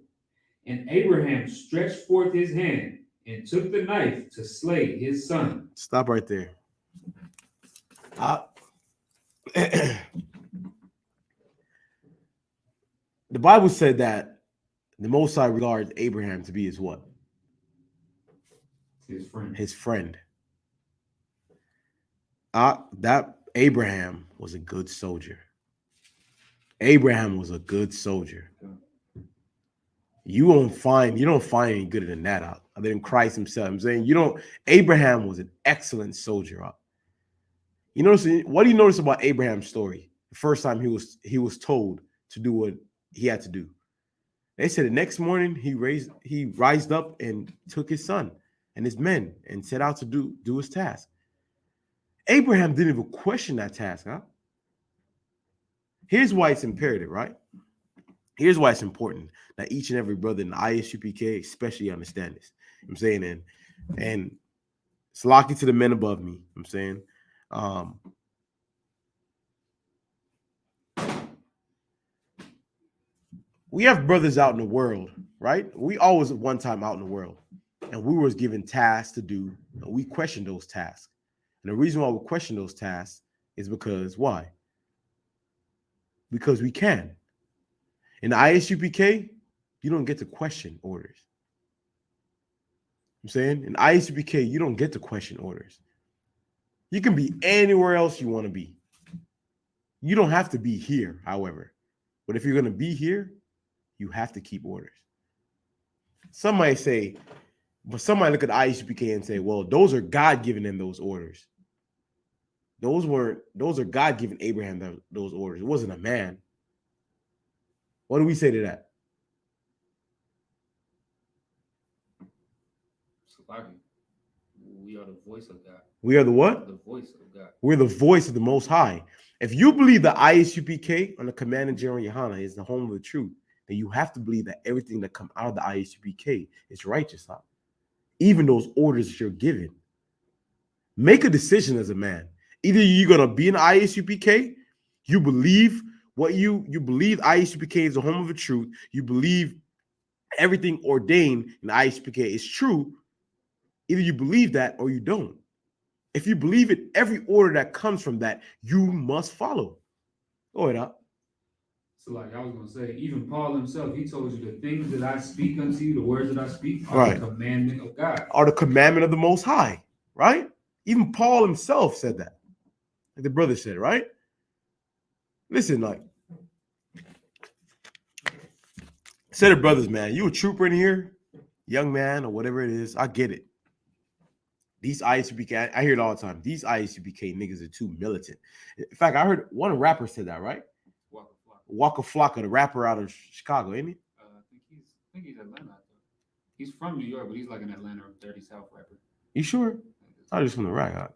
And Abraham stretched forth his hand, and took the knife to slay his son. Stop right there. The Bible said that the Most High regards Abraham to be his what? His friend. His friend. That Abraham was a good soldier. Abraham was a good soldier. You don't find any gooder than that out other than Christ himself. I'm saying Abraham was an excellent soldier out. You notice what do you notice about Abraham's story? The first time he was told to do what he had to do. They said the next morning he rised up and took his son and his men and set out to do his task. Abraham didn't even question that task, huh? Here's why it's imperative, right? Here's why it's important that each and every brother in the ISUPK especially understand this. You know what I'm saying, and it's lucky to the men above me. You know what I'm saying, we have brothers out in the world, right? We always at one time out in the world, and we was given tasks to do, and we questioned those tasks. And the reason why we question those tasks is because why? Because we can. In the ISUPK, you don't get to question orders. I'm saying in ISUPK, you don't get to question orders. You can be anywhere else you want to be. You don't have to be here, however. But if you're going to be here, you have to keep orders. Some might say, but some might look at ISUPK and say, well, those are God giving them those orders. Those are God giving Abraham those orders. It wasn't a man. What do we say to that? We are the voice of God. We are the what? The voice of God. We're the voice of the Most High. If you believe the ISUPK on the Commanding General Yohana is the home of the truth, then you have to believe that everything that comes out of the ISUPK is righteous, huh? Even those orders that you're given. Make a decision as a man. Either you're gonna be in the ISUPK, you believe what you believe ISUPK is the home of the truth, you believe everything ordained in the ISUPK is true. Either you believe that or you don't. If you believe it, every order that comes from that, you must follow. Go ahead, up. So, like I was gonna say, even Paul himself, he told you the things that I speak unto you, the words that I speak, are Right. the commandment of God. Are the commandment of the Most High, right? Even Paul himself said that. Like the brother said, right? Listen, like, say to brothers, man, you a trooper in here, young man, or whatever it is, I get it. These ISUPK, I hear it all the time. These ISUPK niggas are too militant. In fact, I heard one rapper said that, right? Waka Flocka, the rapper out of Chicago, ain't he? I think he's Atlanta. He's from New York, but he's like an Atlanta or Dirty South rapper. You sure? I just from the rack,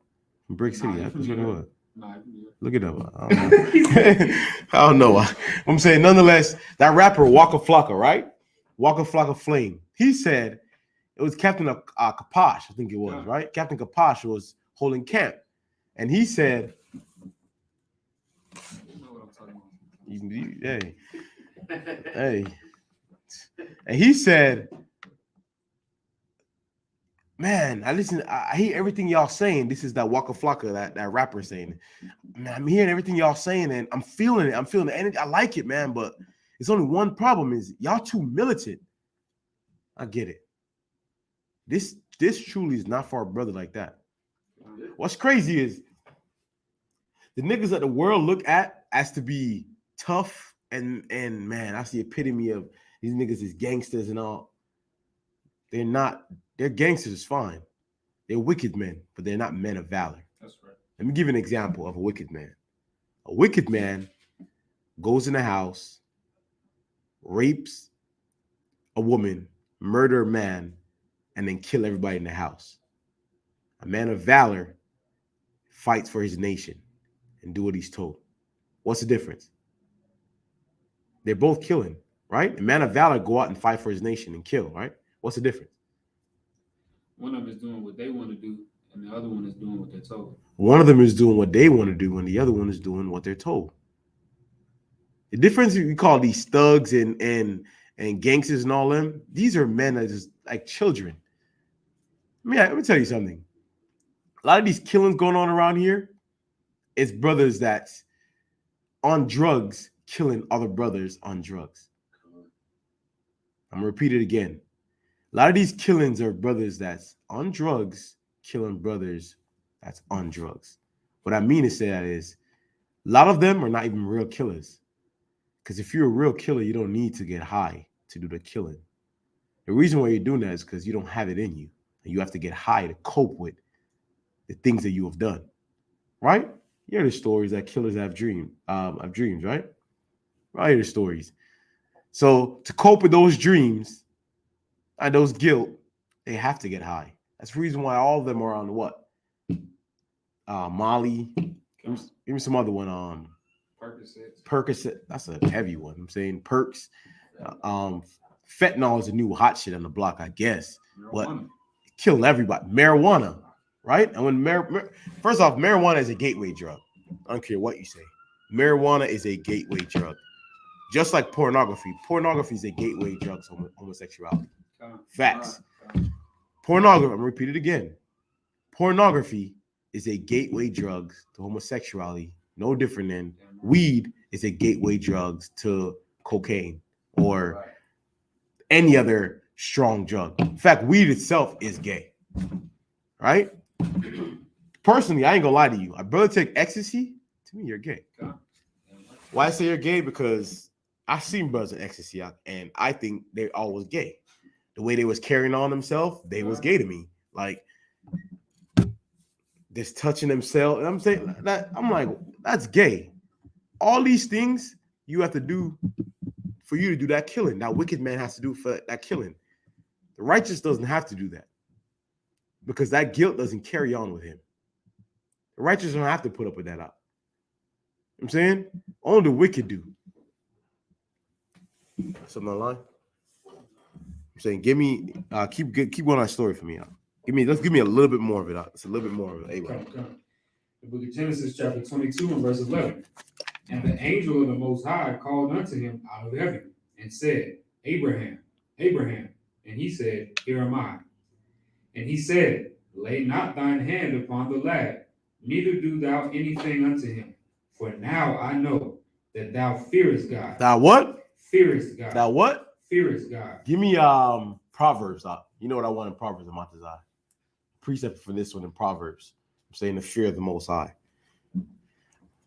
from Brick City. That's what it was. Nah, look it up. I don't know. I don't know. I'm saying, nonetheless, that rapper Waka Flocka, right? Waka Flocka Flame. He said it was Captain Kaposh, I think it was, right? Captain Kaposh was holding camp, and he said, "Hey, hey," and he said, "Man, I hear everything y'all saying. This is that Waka Flocka, that rapper saying. Man, I'm hearing everything y'all saying, and I'm feeling it. I'm feeling the energy. I like it, man. But it's only one problem: is y'all too militant. I get it. This truly is not for a brother like that. What's crazy is the niggas that the world look at as to be tough and man, that's the epitome of these niggas is gangsters and all. They're not. They're gangsters is fine. They're wicked men, but they're not men of valor. That's right. Let me give you an example of a wicked man. A wicked man goes in a house, rapes a woman, murder a man, and then kill everybody in the house. A man of valor fights for his nation and do what he's told. What's the difference? They're both killing, right? A man of valor go out and fight for his nation and kill, right? What's the difference? One of them is doing what they want to do, and the other one is doing what they're told. One of them is doing what they want to do, and the other one is doing what they're told. The difference we call these thugs and gangsters and all them, these are men that are just like children. Let me tell you something. A lot of these killings going on around here, it's brothers that's on drugs killing other brothers on drugs. I'm gonna repeat it again. A lot of these killings are brothers that's on drugs killing brothers that's on drugs. What I mean to say that is a lot of them are not even real killers. Because if you're a real killer, you don't need to get high to do the killing. The reason why you're doing that is because you don't have it in you. And you have to get high to cope with the things that you have done. Right? You hear the stories that killers have dreams, right? I hear the stories. So to cope with those dreams and those guilt, they have to get high. That's the reason why all of them are on what? Molly, even some other one. Percocet. That's a heavy one. I'm saying perks. Fentanyl is a new hot shit on the block, I guess. But killing everybody. Marijuana, right? And when first off, marijuana is a gateway drug. I don't care what you say. Marijuana is a gateway drug. Just like pornography. Pornography is a gateway drug to homosexuality. Facts. Pornography, I'm going to repeat it again. Pornography is a gateway drug to homosexuality. No different than weed is a gateway drug to cocaine or any other strong drug. In fact, weed itself is gay. Right? Personally, I ain't gonna lie to you. I'd rather take ecstasy. To me, you're gay. Why I say you're gay? Because I've seen brothers in ecstasy, and I think they're always gay. The way they was carrying on themselves, they was gay to me. Like just touching themselves. And I'm saying that I'm like, that's gay. All these things you have to do for you to do that killing. That wicked man has to do for that killing. The righteous doesn't have to do that because that guilt doesn't carry on with him. The righteous don't have to put up with that out. You know what I'm saying? Only the wicked do. Something online. I'm saying, give me keep going on that story for me. Let's give me a little bit more of it. It's a little bit more of it. Abraham. Come. The book of Genesis, chapter 22, and verse 11. And the angel of the Most High called unto him out of heaven and said, Abraham, Abraham. And he said, Here am I. And he said, Lay not thine hand upon the lad, neither do thou anything unto him. For now I know that thou fearest God. Thou what? Fearest God. Thou what? Fearest God. Give me Proverbs. You know what I want in Proverbs, Amatazai. Precept for this one in Proverbs. I'm saying the fear of the Most High.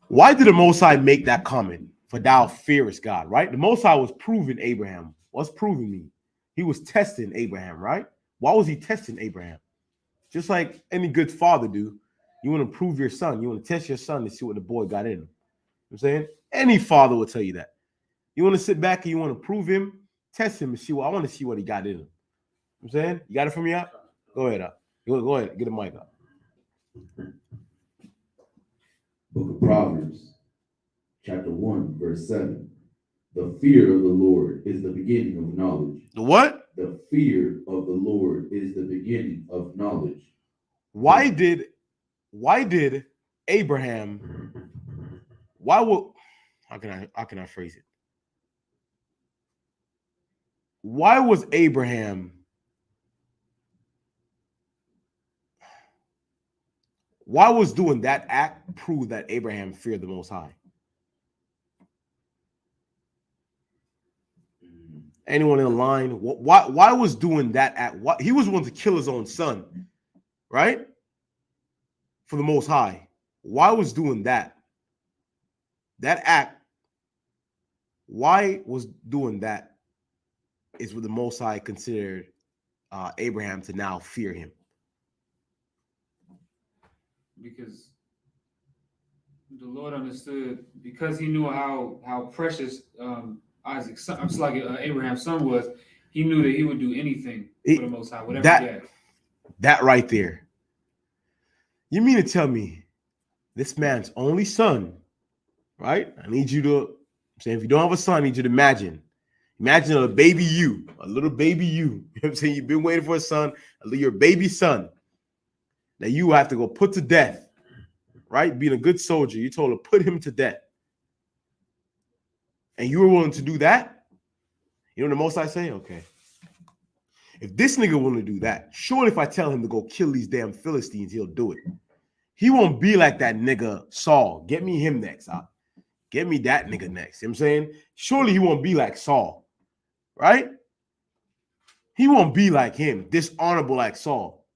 Why did the Most High make that comment? For thou fearest God, right? The Most High was proving Abraham. What's proving me? He was testing Abraham, right? Why was he testing Abraham? Just like any good father do. You want to prove your son. You want to test your son to see what the boy got in him. You know what I'm saying? Any father will tell you that. You want to sit back and you want to prove him, test him and see what I want to see what he got in him. You know what I'm saying? You got it from me out? Go ahead out. Go ahead, get the mic out. Book of Proverbs, chapter 1, verse 7. The fear of the Lord is the beginning of knowledge. The what? The fear of the Lord is the beginning of knowledge. Why did Abraham? How can I phrase it? Why was Abraham? Why was doing that act prove that Abraham feared the Most High? Anyone in line? Why was doing that act? He was willing to kill his own son, right? For the Most High. Why was doing that? That act, why was doing that is what the Most High considered Abraham to now fear him. Because the Lord understood, because he knew how precious Isaac's son, I'm like Abraham's son was. He knew that he would do anything for the Most High, whatever he had. That right there. You mean to tell me this man's only son, right? I need you to say, if you don't have a son, I need you to imagine a baby you, a little baby you. You know what I'm saying? You've been waiting for a son, your baby son that you have to go put to death, right? Being a good soldier, you told to put him to death. And you were willing to do that? You know what the Most I say? Okay. If this nigga willing to do that, surely if I tell him to go kill these damn Philistines, he'll do it. He won't be like that nigga Saul. Get me him next. Get me that nigga next. You know what I'm saying? Surely he won't be like Saul, right? He won't be like him, dishonorable like Saul.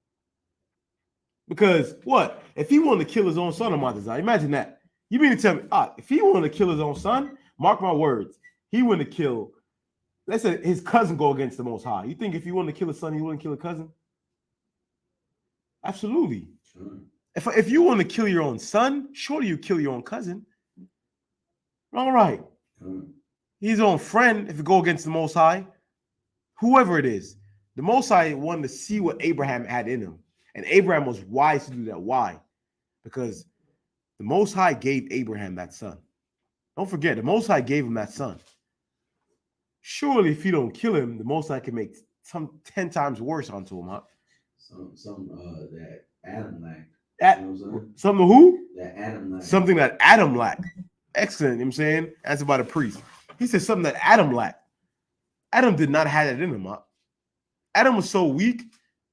Because what? If he wanted to kill his own son, imagine that. You mean to tell me, if he wanted to kill his own son, mark my words, he wouldn't kill, let's say his cousin go against the Most High. You think if he wanted to kill a son, he wouldn't kill a cousin? Absolutely. Sure. If you want to kill your own son, surely you kill your own cousin. All right. His own friend, if you go against the Most High, whoever it is, the Most High wanted to see what Abraham had in him. And Abraham was wise to do that. Why? Because the Most High gave Abraham that son. Don't forget, the Most High gave him that son. Surely if you don't kill him, the Most High can make some 10 times worse onto him, huh? That Adam lacked. Something who? That Adam lacked. Something that Adam lacked. Excellent. You know what I'm saying? That's about a priest. He said something that Adam lacked. Adam did not have that in him, huh? Adam was so weak.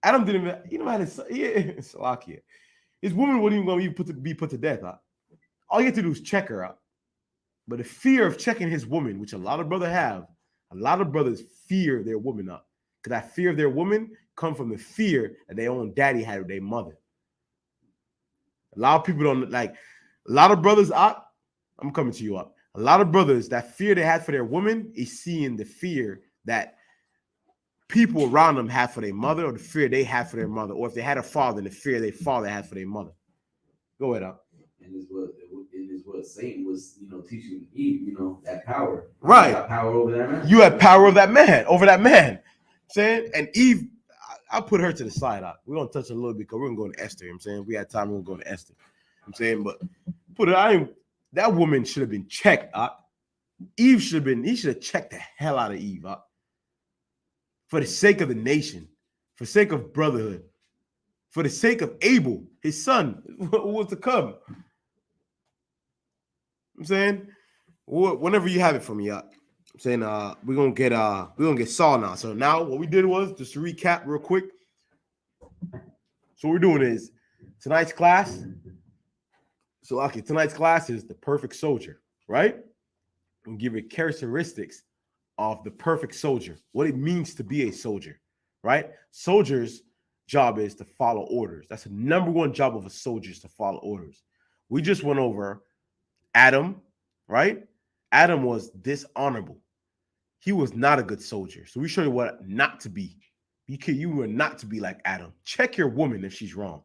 Adam didn't even, you know, had his, his woman wasn't even going to be put to death, huh? All you have to do is check her out. But the fear of checking his woman, which a lot of brothers have, a lot of brothers fear their woman up. Because that fear of their woman come from the fear that their own daddy had with their mother. A lot of people don't like, a lot of brothers up. I'm coming to you up. A lot of brothers, that fear they had for their woman is seeing the fear that people around them have for their mother, or the fear they have for their mother, or if they had a father, the fear their father had for their mother. Go ahead, up. And it's what Satan was, teaching Eve, that power. Right. You got power over that man. You had power over that man. Saying, and Eve, I'll put her to the side. We're gonna touch a little bit because we're gonna go to Esther. You know what I'm saying, we had time, we're gonna go to Esther. You know what I'm saying, but that woman should have been checked. Eve should have been, he should have checked the hell out of Eve for the sake of the nation, for the sake of brotherhood, for the sake of Abel, his son, who was to come. I'm saying, whenever you have it for me, I'm saying we're gonna get Saul now. So now what we did was, just to recap real quick. So what we're doing is tonight's class. So okay, tonight's class is the perfect soldier, right? And give it characteristics of the perfect soldier, what it means to be a soldier, right? Soldiers' job is to follow orders. That's the number one job of a soldier, is to follow orders. We just went over Adam, right? Adam was dishonorable. He was not a good soldier. So we show you what not to be. You were not to be like Adam. Check your woman if she's wrong.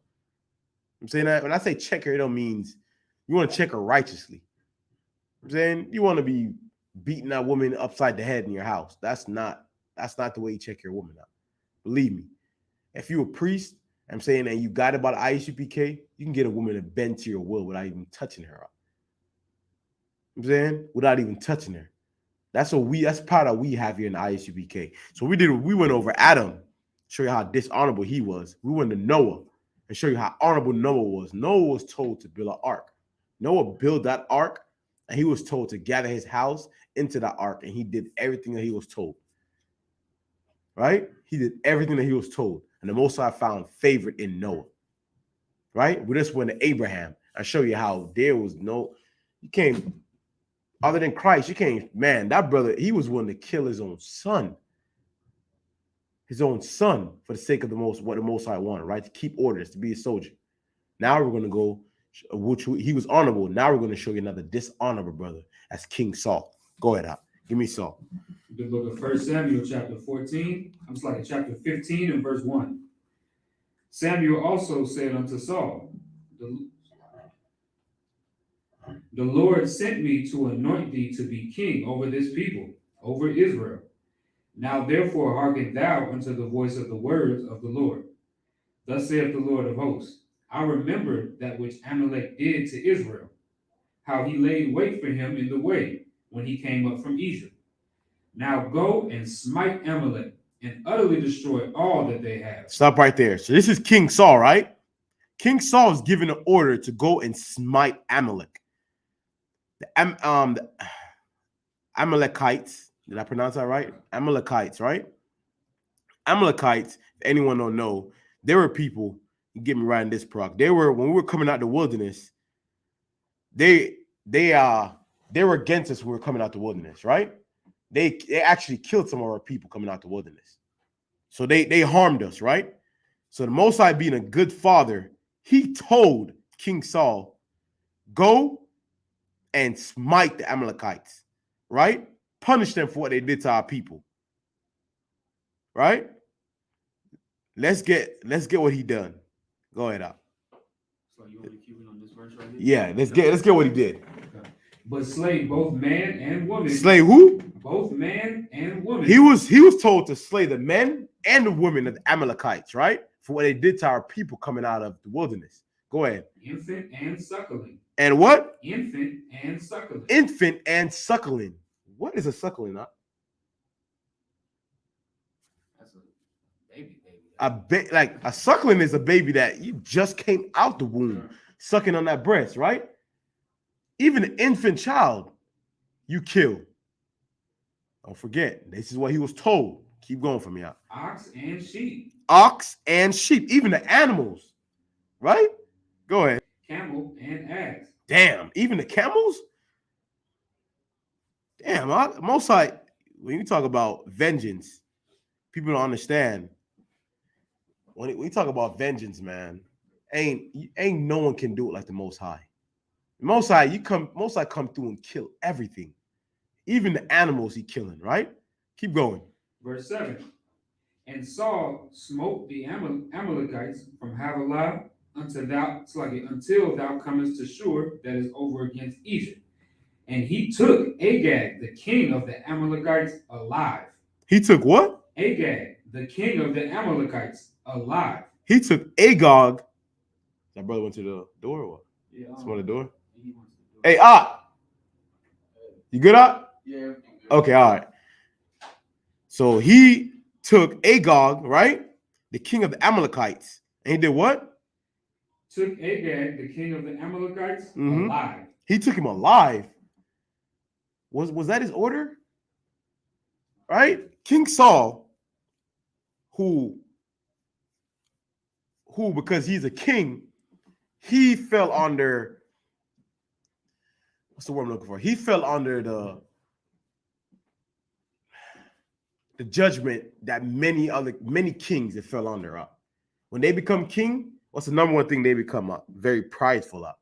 I'm saying that when I say check her, it don't means you want to check her righteously. I'm saying you want to be beating that woman upside the head in your house. That's not the way you check your woman out. Believe me. If you're a priest, I'm saying, and you got it by the ISUPK, you can get a woman to bend to your will without even touching her. I'm saying, without even touching her. That's part of we have here in the ISUPK. So we went over Adam, show you how dishonorable he was. We went to Noah and show you how honorable Noah was. Noah was told to build an ark. Noah built that ark, and he was told to gather his house into the ark, and he did everything that he was told. Right? He did everything that he was told. And the Most High found favor in Noah. Right? We just went to Abraham. I show you how there was you can't, other than Christ, you can't, man, that brother, he was willing to kill his own son. His own son for the sake of what the Most High wanted, right? To keep orders, to be a soldier. Now we're going to go, he was honorable. Now we're going to show you another dishonorable brother. That's King Saul. Go ahead, give me Saul. The book of 1 Samuel, chapter 14. I'm sorry, chapter 15 and verse 1. Samuel also said unto Saul, the Lord sent me to anoint thee to be king over this people, over Israel. Now therefore hearken thou unto the voice of the words of the Lord. Thus saith the Lord of hosts, I remember that which Amalek did to Israel, how he laid wait for him in the way when he came up from Egypt. Now go and smite Amalek and utterly destroy all that they have. Stop right there. So this is King Saul, right? King Saul is given an order to go and smite Amalek. The Amalekites. Did I pronounce that right? Amalekites, right? Amalekites, if anyone don't know, they were people, get me right in this proc. They were, when we were coming out the wilderness, they were against us when we were coming out the wilderness, right? They actually killed some of our people coming out the wilderness. So they harmed us, right? So the Most High, being a good father, he told King Saul, go and smite the Amalekites, right? Punish them for what they did to our people, right? Let's get what he done. Go ahead, out. So you want to keep it on this verse right here? Yeah, let's get what he did. Okay. But slay both man and woman. Slay who? Both man and woman. He was told to slay the men and the women of the Amalekites, right? For what they did to our people coming out of the wilderness. Go ahead. Infant and suckling. And what? Infant and suckling. Infant and suckling. What is a suckling? Huh? That's a baby. Like a suckling is a baby that you just came out the womb, sucking on that breast, right? Even an infant child, you kill. Don't forget, this is what he was told. Keep going for me out. Ox and sheep. Ox and sheep, even the animals, right? Go ahead. Camel and ass. Damn, even the camels? Damn, most like when you talk about vengeance, people don't understand. When we talk about vengeance, man, ain't no one can do it like the Most High. The Most High, Most High come through and kill everything, even the animals he killing. Right? Keep going. Verse 7. And Saul smote the Amalekites from Havilah until thou comest to Shur, that is over against Egypt. And he took Agag, the king of the Amalekites, alive. He took what? Agag, the king of the Amalekites, alive. He took Agag. That brother went to the door or what? Yeah. Someone at the door? He wants to do Hey, you good, Yeah. Okay, all right. So he took Agag, right? The king of the Amalekites. And he did what? Took Agag, the king of the Amalekites, Mhm. alive. He took him alive. Was that his order? Right? King Saul, who because he's a king, he fell under, what's the word I'm looking for? He fell under the judgment that many kings that fell under up. When they become king, what's the number one thing they become up? Very prideful up,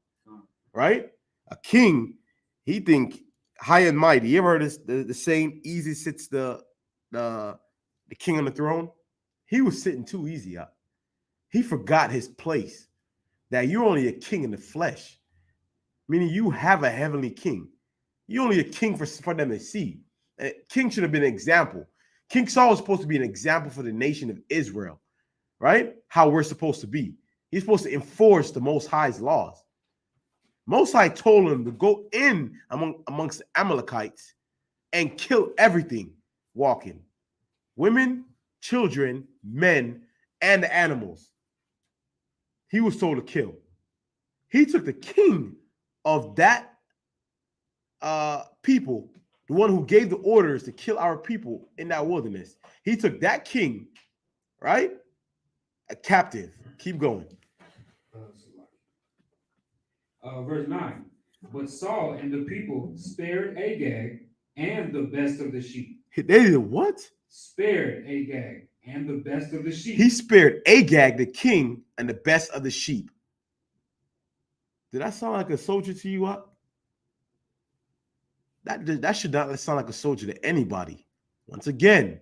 right? A king, he think high and mighty. You ever heard this, the saying, easy sits the king on the throne? He was sitting too easy up. He forgot his place, that you're only a king in the flesh, meaning you have a heavenly king. You're only a king for them to see. King should have been an example. King Saul was supposed to be an example for the nation of Israel, right? How we're supposed to be. He's supposed to enforce the Most High's laws. Most High told him to go in amongst the Amalekites and kill everything walking. Women, children, men, and the animals. He was told to kill. He took the king of that people, the one who gave the orders to kill our people in that wilderness. He took that king, right? A captive. Keep going. Verse 9. But Saul and the people spared Agag and the best of the sheep. They did what? Spared Agag and the best of the sheep. He spared Agag, the king, and the best of the sheep. Did that sound like a soldier to you up? That should not sound like a soldier to anybody. Once again,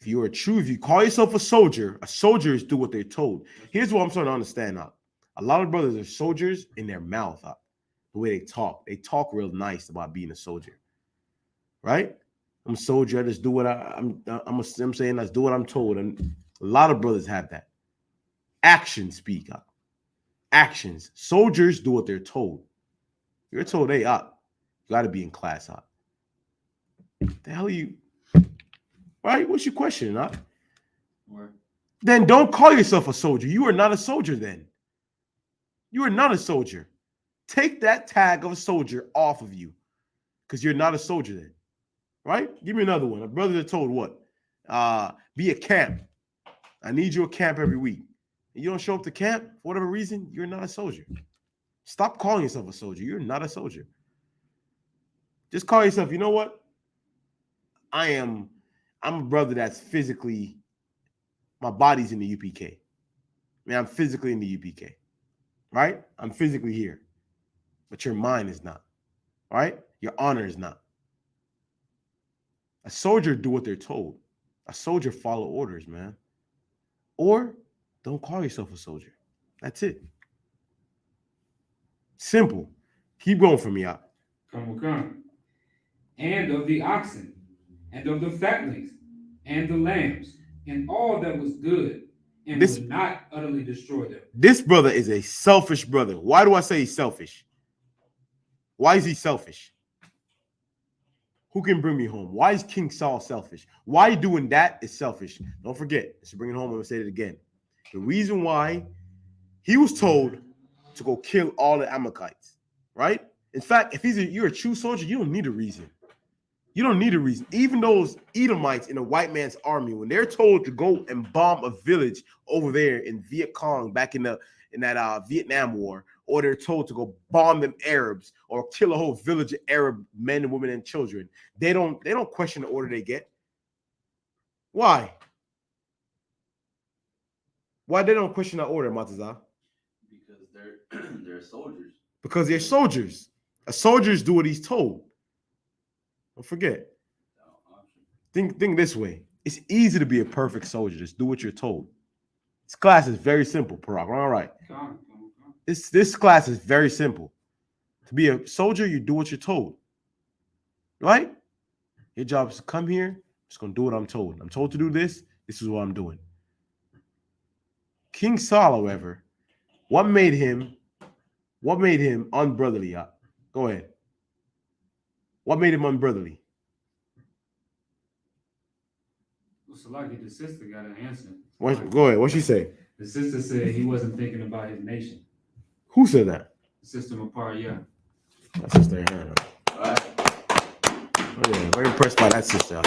if you call yourself a soldier, soldiers do what they're told. Here's what I'm starting to understand now. A lot of brothers are soldiers in their mouth up. The way they talk. They talk real nice about being a soldier. Right? I'm a soldier. I just do what I'm saying. Let's do what I'm told. And a lot of brothers have that. Actions speak up. Actions. Soldiers do what they're told. You're told, hey, up. You got to be in class up. The hell you? Right? What's your question, up? Then don't call yourself a soldier. You are not a soldier then. You are not a soldier. Take that tag of a soldier off of you because you're not a soldier then. Right? Give me another one. A brother that told what? Be a camp. I need you at camp every week. And you don't show up to camp for whatever reason, you're not a soldier. Stop calling yourself a soldier. You're not a soldier. Just call yourself, you know what? I'm a brother that's physically, my body's in the UPK. Man, I'm physically in the UPK. Right? I'm physically here. But your mind is not. Right? Your honor is not. A soldier do what they're told. A soldier follow orders, man. Or don't call yourself a soldier. That's it. Simple. Keep going for me out. Come. And of the oxen, and of the fatlings, and the lambs, and all that was good, and would not utterly destroy them. This brother is a selfish brother. Why do I say he's selfish? Why is he selfish? Who can bring me home? Why is King Saul selfish? Why doing that is selfish. Don't forget, let's bring it home. I'm going to say it again. The reason why he was told to go kill all the Amalekites, right? In fact, if you're a true soldier, you don't need a reason. You don't need a reason. Even those Edomites in a white man's army, when they're told to go and bomb a village over there in Viet Cong back in that Vietnam War, or they're told to go bomb them Arabs or kill a whole village of Arab men and women and children, they don't question the order they get. Why? Why they don't question that order, Matazah? Because they're soldiers. Because they're soldiers. A soldiers do what he's told. Don't forget. Think this way. It's easy to be a perfect soldier. Just do what you're told. This class is very simple, Parag. All right. This class is very simple. To be a soldier, you do what you're told. Right? Your job is to come here. I'm just going to do what I'm told. I'm told to do this. This is what I'm doing. King Saul, however, what made him unbrotherly? Go ahead. What made him unbrotherly? Well, Salaki, the sister got an answer. Go ahead. What she say? The sister said he wasn't thinking about his nation. Who said that? The sister Mapar, yeah. That sister. Oh, yeah, very impressed by that sister.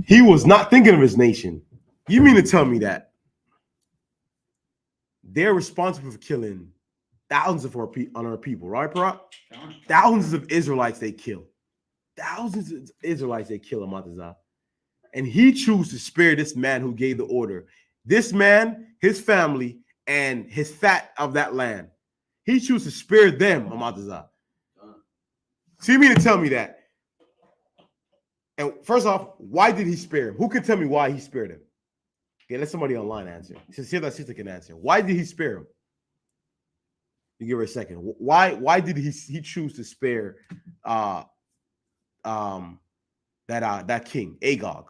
He was not thinking of his nation. You mean to tell me that they're responsible for killing thousands of our people, right, Parak? Thousands of Israelites they kill. Thousands of Israelites they kill, Amatazah. And he chose to spare this man who gave the order. This man, his family, and his fat of that land. He chose to spare them, Amatazah. So you mean to tell me that? And first off, why did he spare him? Who can tell me why he spared him? Okay, let somebody online answer. See if that sister can answer. Why did he spare him? You give her a second. Why did he choose to spare that king, Agag?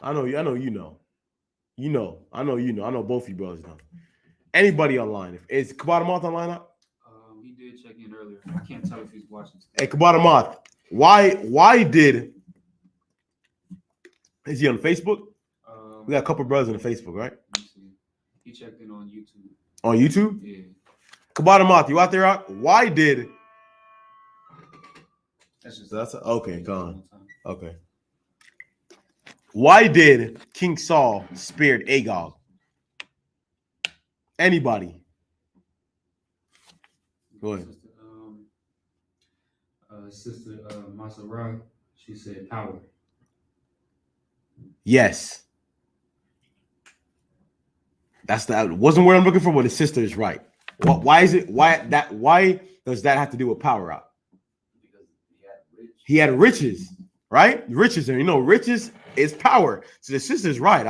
I know you know. I know both of you brothers know. Anybody online? Is Kabadamoth online? He did check in earlier. I can't tell if he's watching. Hey, Kabadamoth, why did is he on Facebook? We got a couple brothers on Facebook, right? Let me see. He checked in on YouTube. On YouTube? Yeah. Kabadamoth, you out there? Why did? That's okay. Gone. Okay. Why did King Saul spared Agag? Anybody? Go ahead. Sister Masara, she said power. Yes. That wasn't where I'm looking for, but the sister is right. Why does that have to do with power up? Because he He had riches, right? Riches, and riches is power. So the sister's right.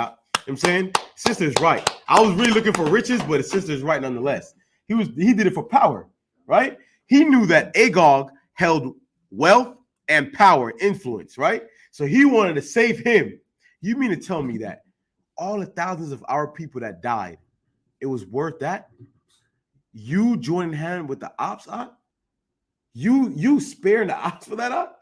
I'm saying sister's right. I was really looking for riches, but the sister's right nonetheless. He did it for power, right? He knew that Agag held wealth and power, influence, right? So he wanted to save him. You mean to tell me that all the thousands of our people that died, it was worth that? You joining hand with the ops, You sparing the ops for that,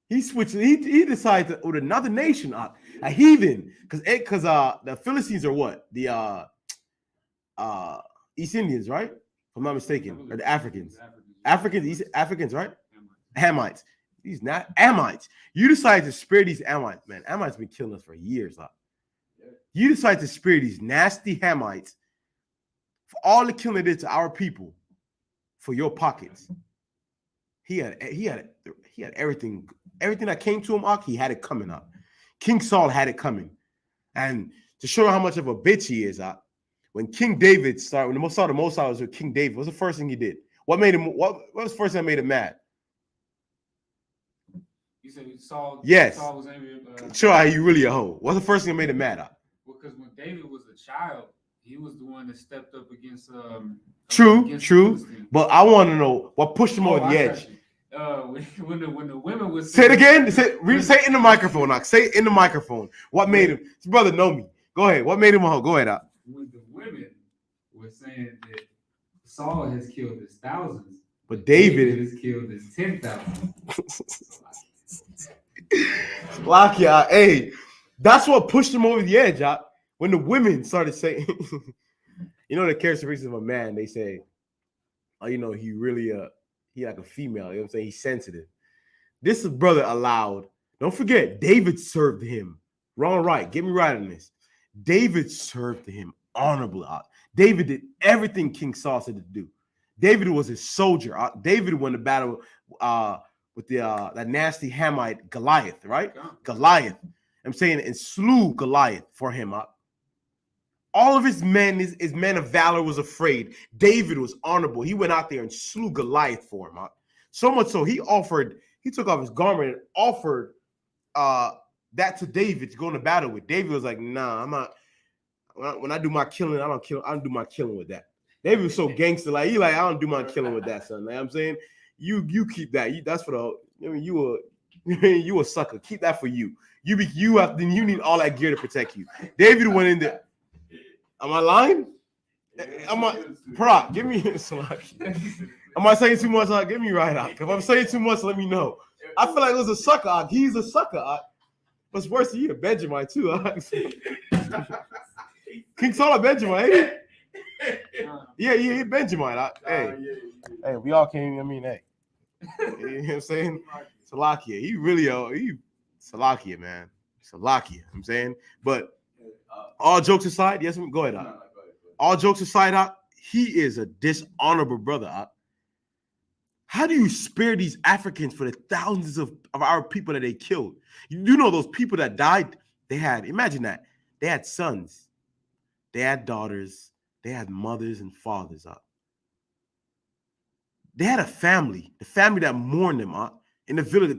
He switched. He decided to with another nation, a heathen, because the Philistines are what? The East Indians, right? If I'm not mistaken, or the Africans. East Africans, right? Hamites. These not Hamites. You decided to spare these Hamites, man. Hamites been killing us for years, You decided to spare these nasty Hamites for all the killing they did to our people for your pockets. He had everything that came to him, he had it coming up. King Saul had it coming. And to show how much of a bitch he is, when King David started, when the Most High was with King David, what's the first thing he did? What was the first thing that made him mad? You said Saul. Yes. Saul was angry. Show how you really a hoe. What's the first thing that made him mad? Because when David was a child, he was the one that stepped up against. True. But I want to know what pushed him over the edge. When the women was say it again. Say it in the microphone. Say it in the microphone. What made him? His brother know me. Go ahead. What made him a hoe? Go ahead. When the women were saying that Saul has killed his thousands, but David has killed his 10,000. Lakia, hey, that's what pushed him over the edge. When the women started saying, the characteristics of a man, they say, he really he like a female. You know what I'm saying? He's sensitive. This brother allowed. Don't forget, David served him. Wrong, right? Get me right on this. David served him honorably. David did everything King Saul said to do. David was a soldier. David won the battle with that nasty Hamite Goliath, right? Goliath. I'm saying, and slew Goliath for him. All of his men of valor was afraid. David was honorable. He went out there and slew Goliath for him. So much so he took off his garment and offered that to David to go into battle with. David was like, nah, I'm not. When I do my killing, I don't do my killing with that. David was so gangster, I don't do my killing with that, son. Like I'm saying, you keep that. That's for the. You a sucker. Keep that for you. You need all that gear to protect you. David went in there. Am I lying? Am I, Brock, give me am I saying too much? Give me right out. If I'm saying too much, let me know. I feel like it was a sucker. He's a sucker. What's worse than you, a Benjamin too. King Saul a Benjamin, ain't he? Yeah, he Benjamin. Hey, we all came. I mean, hey, you know what I'm saying? Salakia, he really, he Salakia, man, Salakia. You know what I'm saying, but all jokes aside, yes, go ahead. All jokes aside, he is a dishonorable brother. How do you spare these Africans for the thousands of our people that they killed? You know those people that died, imagine that. They had sons, they had daughters, they had mothers and fathers. They had a family, the family that mourned them in the village.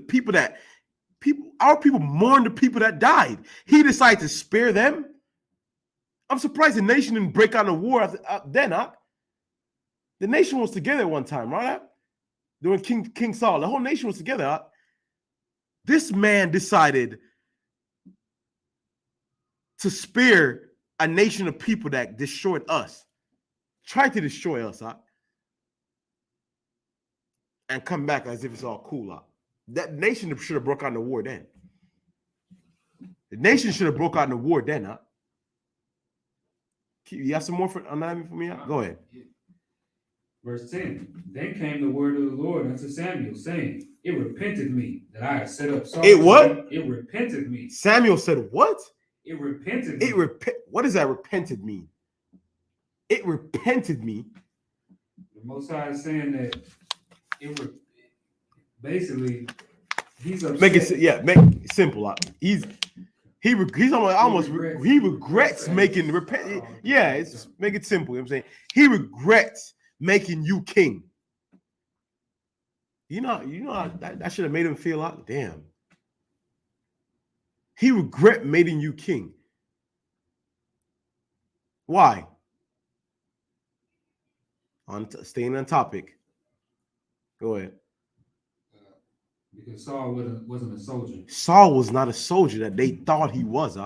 Our people mourned the people that died. He decided to spare them. I'm surprised the nation didn't break out in a war then. The nation was together at one time, right? During King Saul, the whole nation was together. This man decided to spare a nation of people that destroyed us, tried to destroy us, and come back as if it's all cool. That nation should have broke out in the war then. The nation should have broke out in the war then. You have some more on that for me? Go ahead. Verse 10. Then came the word of the Lord unto Samuel, saying, It repented me that I had set up Saul. It what? It repented me. Samuel said, what? It repented me. What does that repented mean? It repented me. The Most High is saying that basically he's upset. Make it simple. He regrets making repent. Yeah, it's make it simple. You know what I'm saying, he regrets making you king. You know that should have made him feel like, damn. He regret making you king. Why? Staying on topic. Go ahead. Because Saul wasn't a soldier. Saul was not a soldier that they thought he was.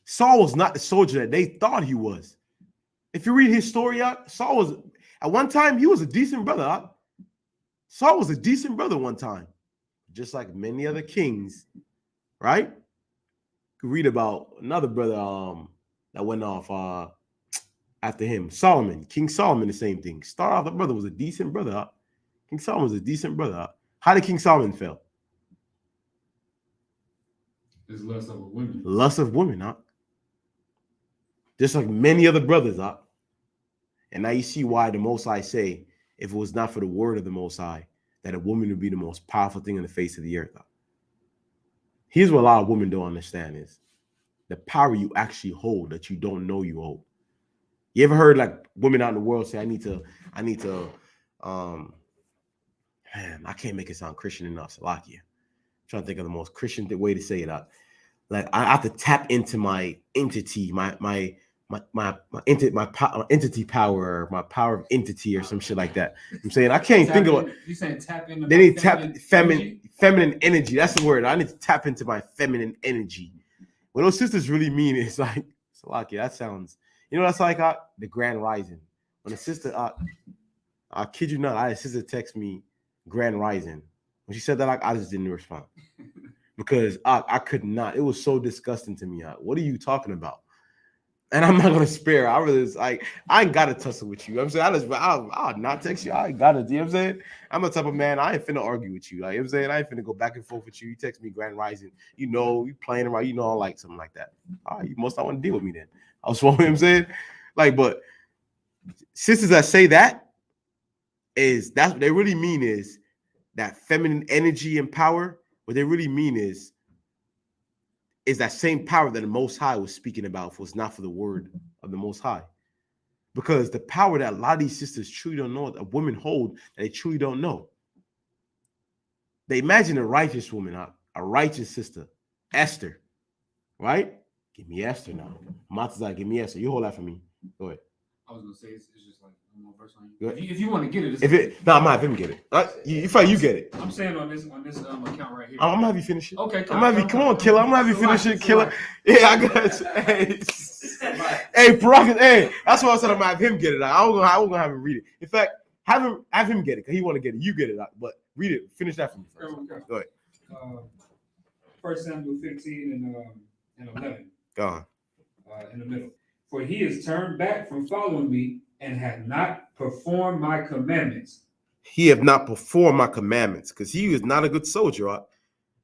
Saul was not the soldier that they thought he was. If you read his story, Saul was, at one time, he was a decent brother. Saul was a decent brother one time, just like many other kings, right? You could read about another brother that went off after him, Solomon, King Solomon, the same thing. Start off, the brother was a decent brother. King Solomon was a decent brother. How did King Solomon fail? His lust of women. Lust of women, just like many other brothers, And now you see why the Most High say, if it was not for the word of the Most High, that a woman would be the most powerful thing on the face of the earth. Here's what a lot of women don't understand is the power you actually hold that you don't know you hold. You ever heard like women out in the world say, I need to, man, I can't make it sound Christian enough. Salakia. I'm trying to think of the most Christian way to say it. Like I have to tap into my entity, my entity power, my power of entity, or some shit like that. I'm saying I can't think of it. You saying tap into? They need tap feminine energy. That's the word. I need to tap into my feminine energy. What those sisters really mean is like, Salakia. That sounds. You know, that's like the Grand Rising. When a sister, I kid you not, I had a sister text me Grand Rising. When she said that, I just didn't respond because I could not. It was so disgusting to me. What are you talking about? And I'm not gonna spare. I ain't gotta tussle with you. You know what I'm saying I'll not text you. I ain't gotta. You know what I'm saying? I'm the type of man. I ain't finna argue with you. Like, you know what I'm saying, I ain't finna go back and forth with you. You text me Grand Rising. You know, you playing around. You know, I like something like that. All right, you must not want to deal with me then. I was wrong. You know what I'm saying, like, but sisters that say that that's what they really mean is that feminine energy and power. What they really mean is that same power that the Most High was speaking about if it was not for the word of the Most High. Because the power that a lot of these sisters truly don't know, that women hold, that they truly don't know. They imagine a righteous woman, a righteous sister, Esther, right? Give me Esther now. Matazai, give me Esther. You hold that for me. Go ahead. I was gonna say it's just like one more verse on Go you. ahead. If you want to get it, it's If it, no, I'm gonna have him get it. You feel like you get it. I'm saying on this account right here. I'm gonna have you finish it. Okay, I'm gonna have you. Come on, come killer. I'm gonna have you It's a lot, finish it, it's a killer. lot. Yeah, I got you. Hey, Parag, hey, that's why I said I'm gonna have him get it. I was gonna have him read it. In fact, have him get it because he want to get it. You get it, but read it. Finish that for me first. Go ahead. 1 Samuel 15 and 11. Go on. In the middle. For he is turned back from following me and had not performed my commandments. He have not performed my commandments because he is not a good soldier. Right?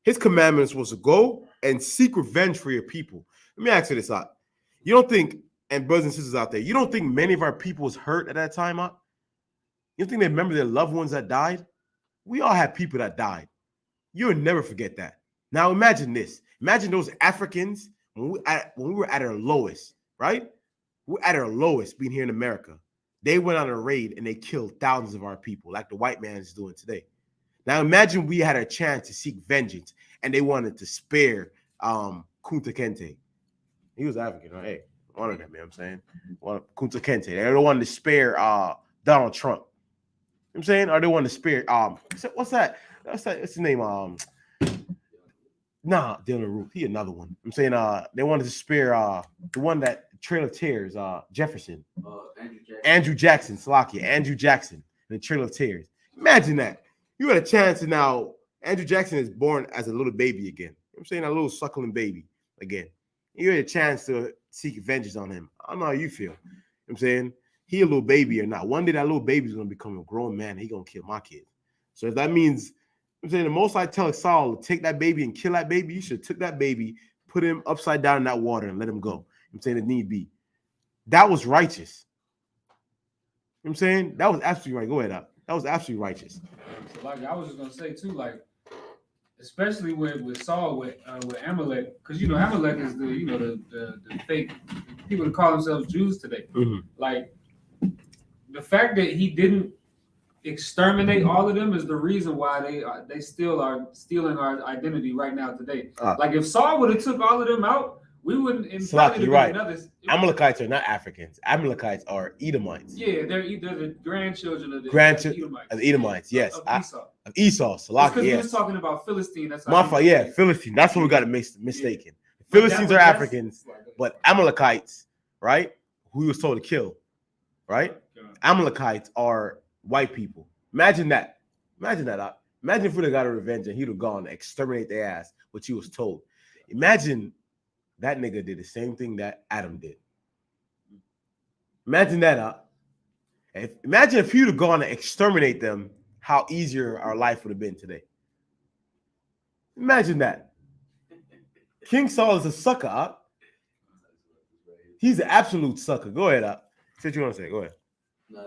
His commandments was to go and seek revenge for your people. Let me ask you this out. You don't think, and brothers and sisters out there, you don't think many of our people was hurt at that time out? You don't think they remember their loved ones that died? We all have people that died. You'll never forget that. Now imagine this. Imagine those Africans when we were at our lowest, right? We're at our lowest being here in America. They went on a raid and they killed thousands of our people like the white man is doing today. Now imagine we had a chance to seek vengeance and they wanted to spare Kunta Kinte. He was African, right? Hey, one of them, you know what I'm saying? Kunta Kinte. They wanted to spare Donald Trump. You know what I'm saying? Or they wanted to spare what's that? What's his name? Dylan Roof. He another one. I'm saying they wanted to spare the one that Trail of Tears, Jefferson. Andrew Jackson, Slovakia. Andrew Jackson, the Trail of Tears. Imagine that. You had a chance to now, Andrew Jackson is born as a little baby again. You know what I'm saying? A little suckling baby again. You had a chance to seek vengeance on him. I don't know how you feel. You know what I'm saying? He a little baby or not. One day that little baby's going to become a grown man. He going to kill my kid. So if that means, I'm saying the most I tell Saul to take that baby and kill that baby, you should have took that baby, put him upside down in that water and let him go. I'm saying it need be. That was righteous. You know what I'm saying? That was absolutely right. Go ahead, up. That was absolutely righteous. Like I was just gonna say too, like especially with Saul with Amalek, because Amalek is the fake people that call themselves Jews today. Mm-hmm. Like the fact that he didn't exterminate all of them is the reason why they still are stealing our identity right now today. Like if Saul would have took all of them out, we wouldn't. You're right. Amalekites are not Africans. Amalekites are Edomites. Yeah, they're the grandchildren of the Edomites. Yes, of Esau. Salaki, yes. He was talking about Philistine. That's my fault. Yeah, Philistine. That's what we got it mistaken. Yeah. Philistines are Africans, but Amalekites, right? Who he was told to kill, right? Amalekites are white people. Imagine that. Imagine if we'd have got a revenge and he'd have gone to exterminate their ass, which he was told. Imagine that nigga did the same thing that Adam did. Imagine that. Imagine if he'd have gone to exterminate them, how easier our life would have been today. Imagine that. King Saul is a sucker. He's an absolute sucker. Go ahead, say what you want to say. Go ahead. No,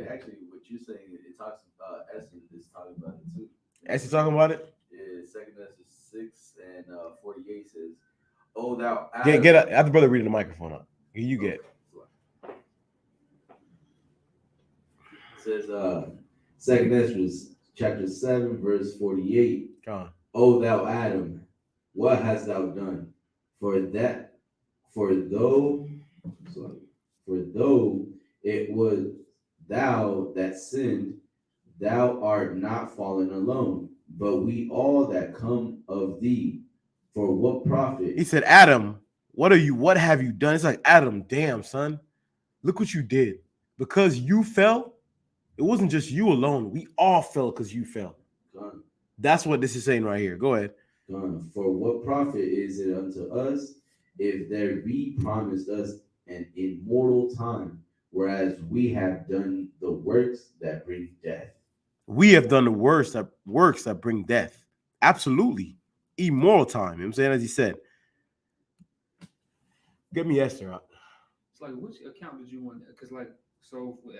actually what you're saying, it talks about Esther is talking about it too. Esther talking about it? Yeah, 2 Esther 6 and 48 says, "Oh thou Adam." Get up. Have the brother reading the microphone up. You get. It says 2 Esther chapter 7 verse 48. "O thou Adam, what hast thou done? For though it was thou that sinned, thou art not fallen alone, but we all that come of thee. For what profit?" He said, Adam, what have you done? It's like, Adam, damn, son, look what you did. Because you fell, it wasn't just you alone. We all fell because you fell. Done. That's what this is saying right here. Go ahead. Done. For what profit is it unto us if there be promised us an immortal time, whereas we have done the works that bring death? We have done the works that bring death. Absolutely. Immoral time. You know what I'm saying? As he said. Get me Esther up. It's like, which account did you want? Because I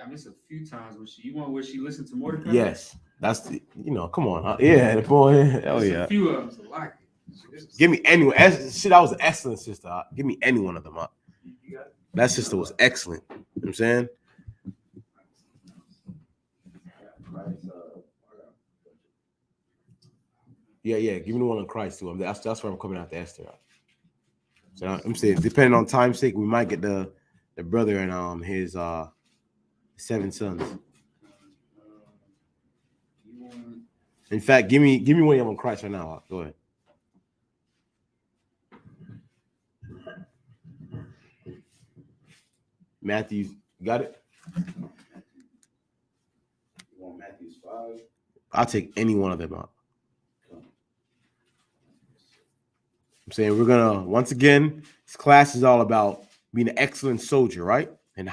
missed a few times where she listened to Mordecai? Yes. That's come on. Yeah, the boy. Oh yeah. A few of them. So like, give me anyone. Shit, that was an excellent sister. Give me any one of them up. That sister was excellent. You know what I'm saying? Yeah. Give me the one on Christ too. That's where I'm coming out to Esther. So I'm saying, depending on time's sake, we might get the the brother and his 7 sons. In fact, give me one on Christ right now. Go ahead. Matthew, got it? You want Matthew 5? I'll take any one of them out. I'm saying we're gonna, once again, this class is all about being an excellent soldier, right? And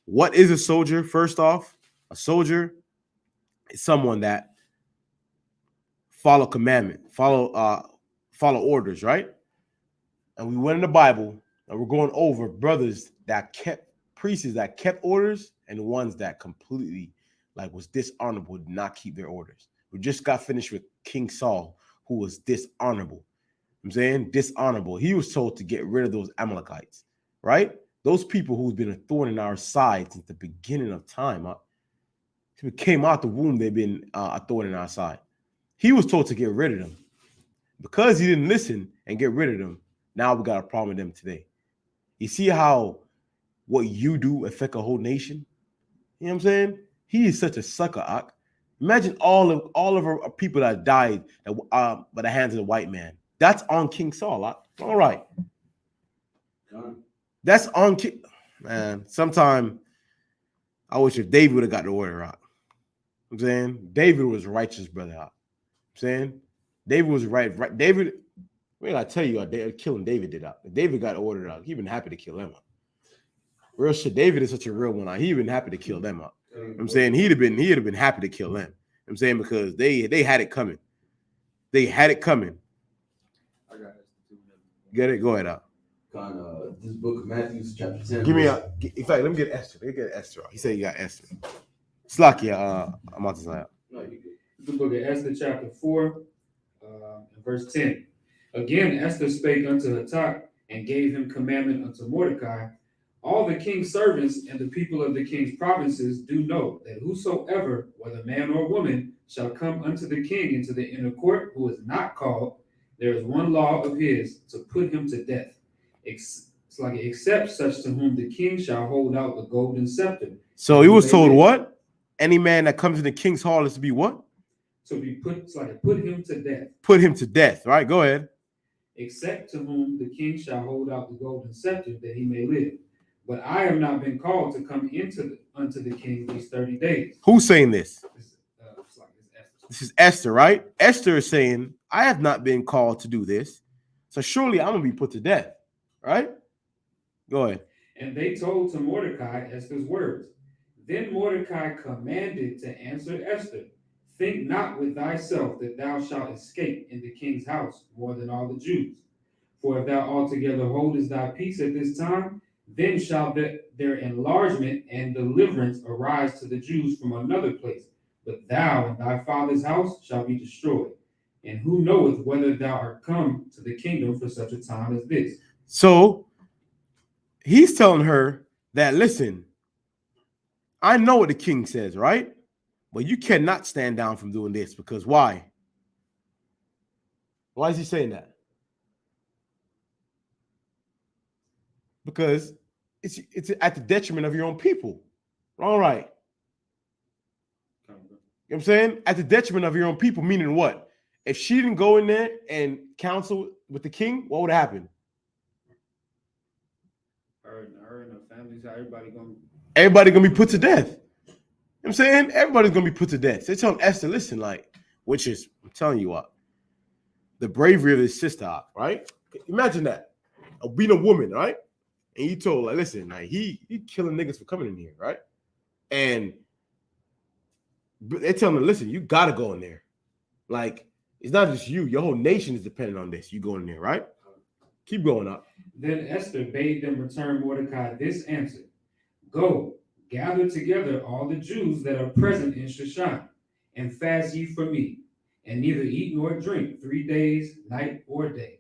what is a soldier? First off, a soldier is someone that follow orders, right? And we went in the Bible and we're going over brothers that priests that kept orders and the ones that completely was dishonorable, did not keep their orders. We just got finished with King Saul, who was dishonorable. I'm saying dishonorable. He was told to get rid of those Amalekites, right? Those people who's been a thorn in our side since the beginning of time. He came out the womb, they've been a thorn in our side. He was told to get rid of them. Because he didn't listen and get rid of them, now we got a problem with them today. You see how what you do affect a whole nation? You know what I'm saying? He is such a sucker. Imagine all of our people that died by the hands of the white man. That's on King Saul. All right. That's on King. Man, sometime I wish if David would have got the order out. I'm saying David was righteous, brother. I'm saying David was right. David, we gotta tell you, killing David did out. David got ordered out. He been happy to kill them out. Real shit. David is such a real one. He been happy to kill them out. I'm saying he'd have been happy to kill them. I'm saying because they had it coming. They had it coming. I got it. Get it? Go ahead out. This book of Matthew, chapter 10. Give me in fact, let me get Esther. Let me get Esther. He said you got Esther. Slakia, I'm about to say. No, you good. The book of Esther, chapter 4, and verse 10. Again, Esther spake unto Hatak and gave him commandment unto Mordecai. All the king's servants and the people of the king's provinces do know that whosoever, whether man or woman, shall come unto the king into the inner court, who is not called, there is one law of his to put him to death. Except such to whom the king shall hold out the golden scepter. So he was told what? Any man that comes in the king's hall is to be what? To be put him to death. Put him to death. Right? Go ahead. Except to whom the king shall hold out the golden scepter, that he may live. But I have not been called to come unto the king these 30 days. Who's saying this? This is Esther, right? Esther is saying, I have not been called to do this. So surely I'm going to be put to death. Right? Go ahead. And they told to Mordecai Esther's words. Then Mordecai commanded to answer Esther, think not with thyself that thou shalt escape in the king's house more than all the Jews. For if thou altogether holdest thy peace at this time, then shall their enlargement and deliverance arise to the Jews from another place. But thou and thy father's house shall be destroyed. And who knoweth whether thou art come to the kingdom for such a time as this? So he's telling her that, listen, I know what the king says, right? But you cannot stand down from doing this because why? Why is he saying that? Because it's at the detriment of your own people. All right. You know what I'm saying? At the detriment of your own people, meaning what? If she didn't go in there and counsel with the king, what would happen? Her and her families, everybody gonna be put to death. You know what I'm saying? Everybody's gonna be put to death. They're telling Esther, listen, which is, I'm telling you what, the bravery of his sister, right? Imagine that. Being a woman, right? And you told, listen, he killing niggas for coming in here, right? And they're telling her, listen, you gotta go in there. It's not just you, your whole nation is dependent on this. You go in there, right? Keep going up. Then Esther bade them return Mordecai this answer. Go, gather together all the Jews that are present in Shushan, and fast ye for me, and neither eat nor drink 3 days, night or day.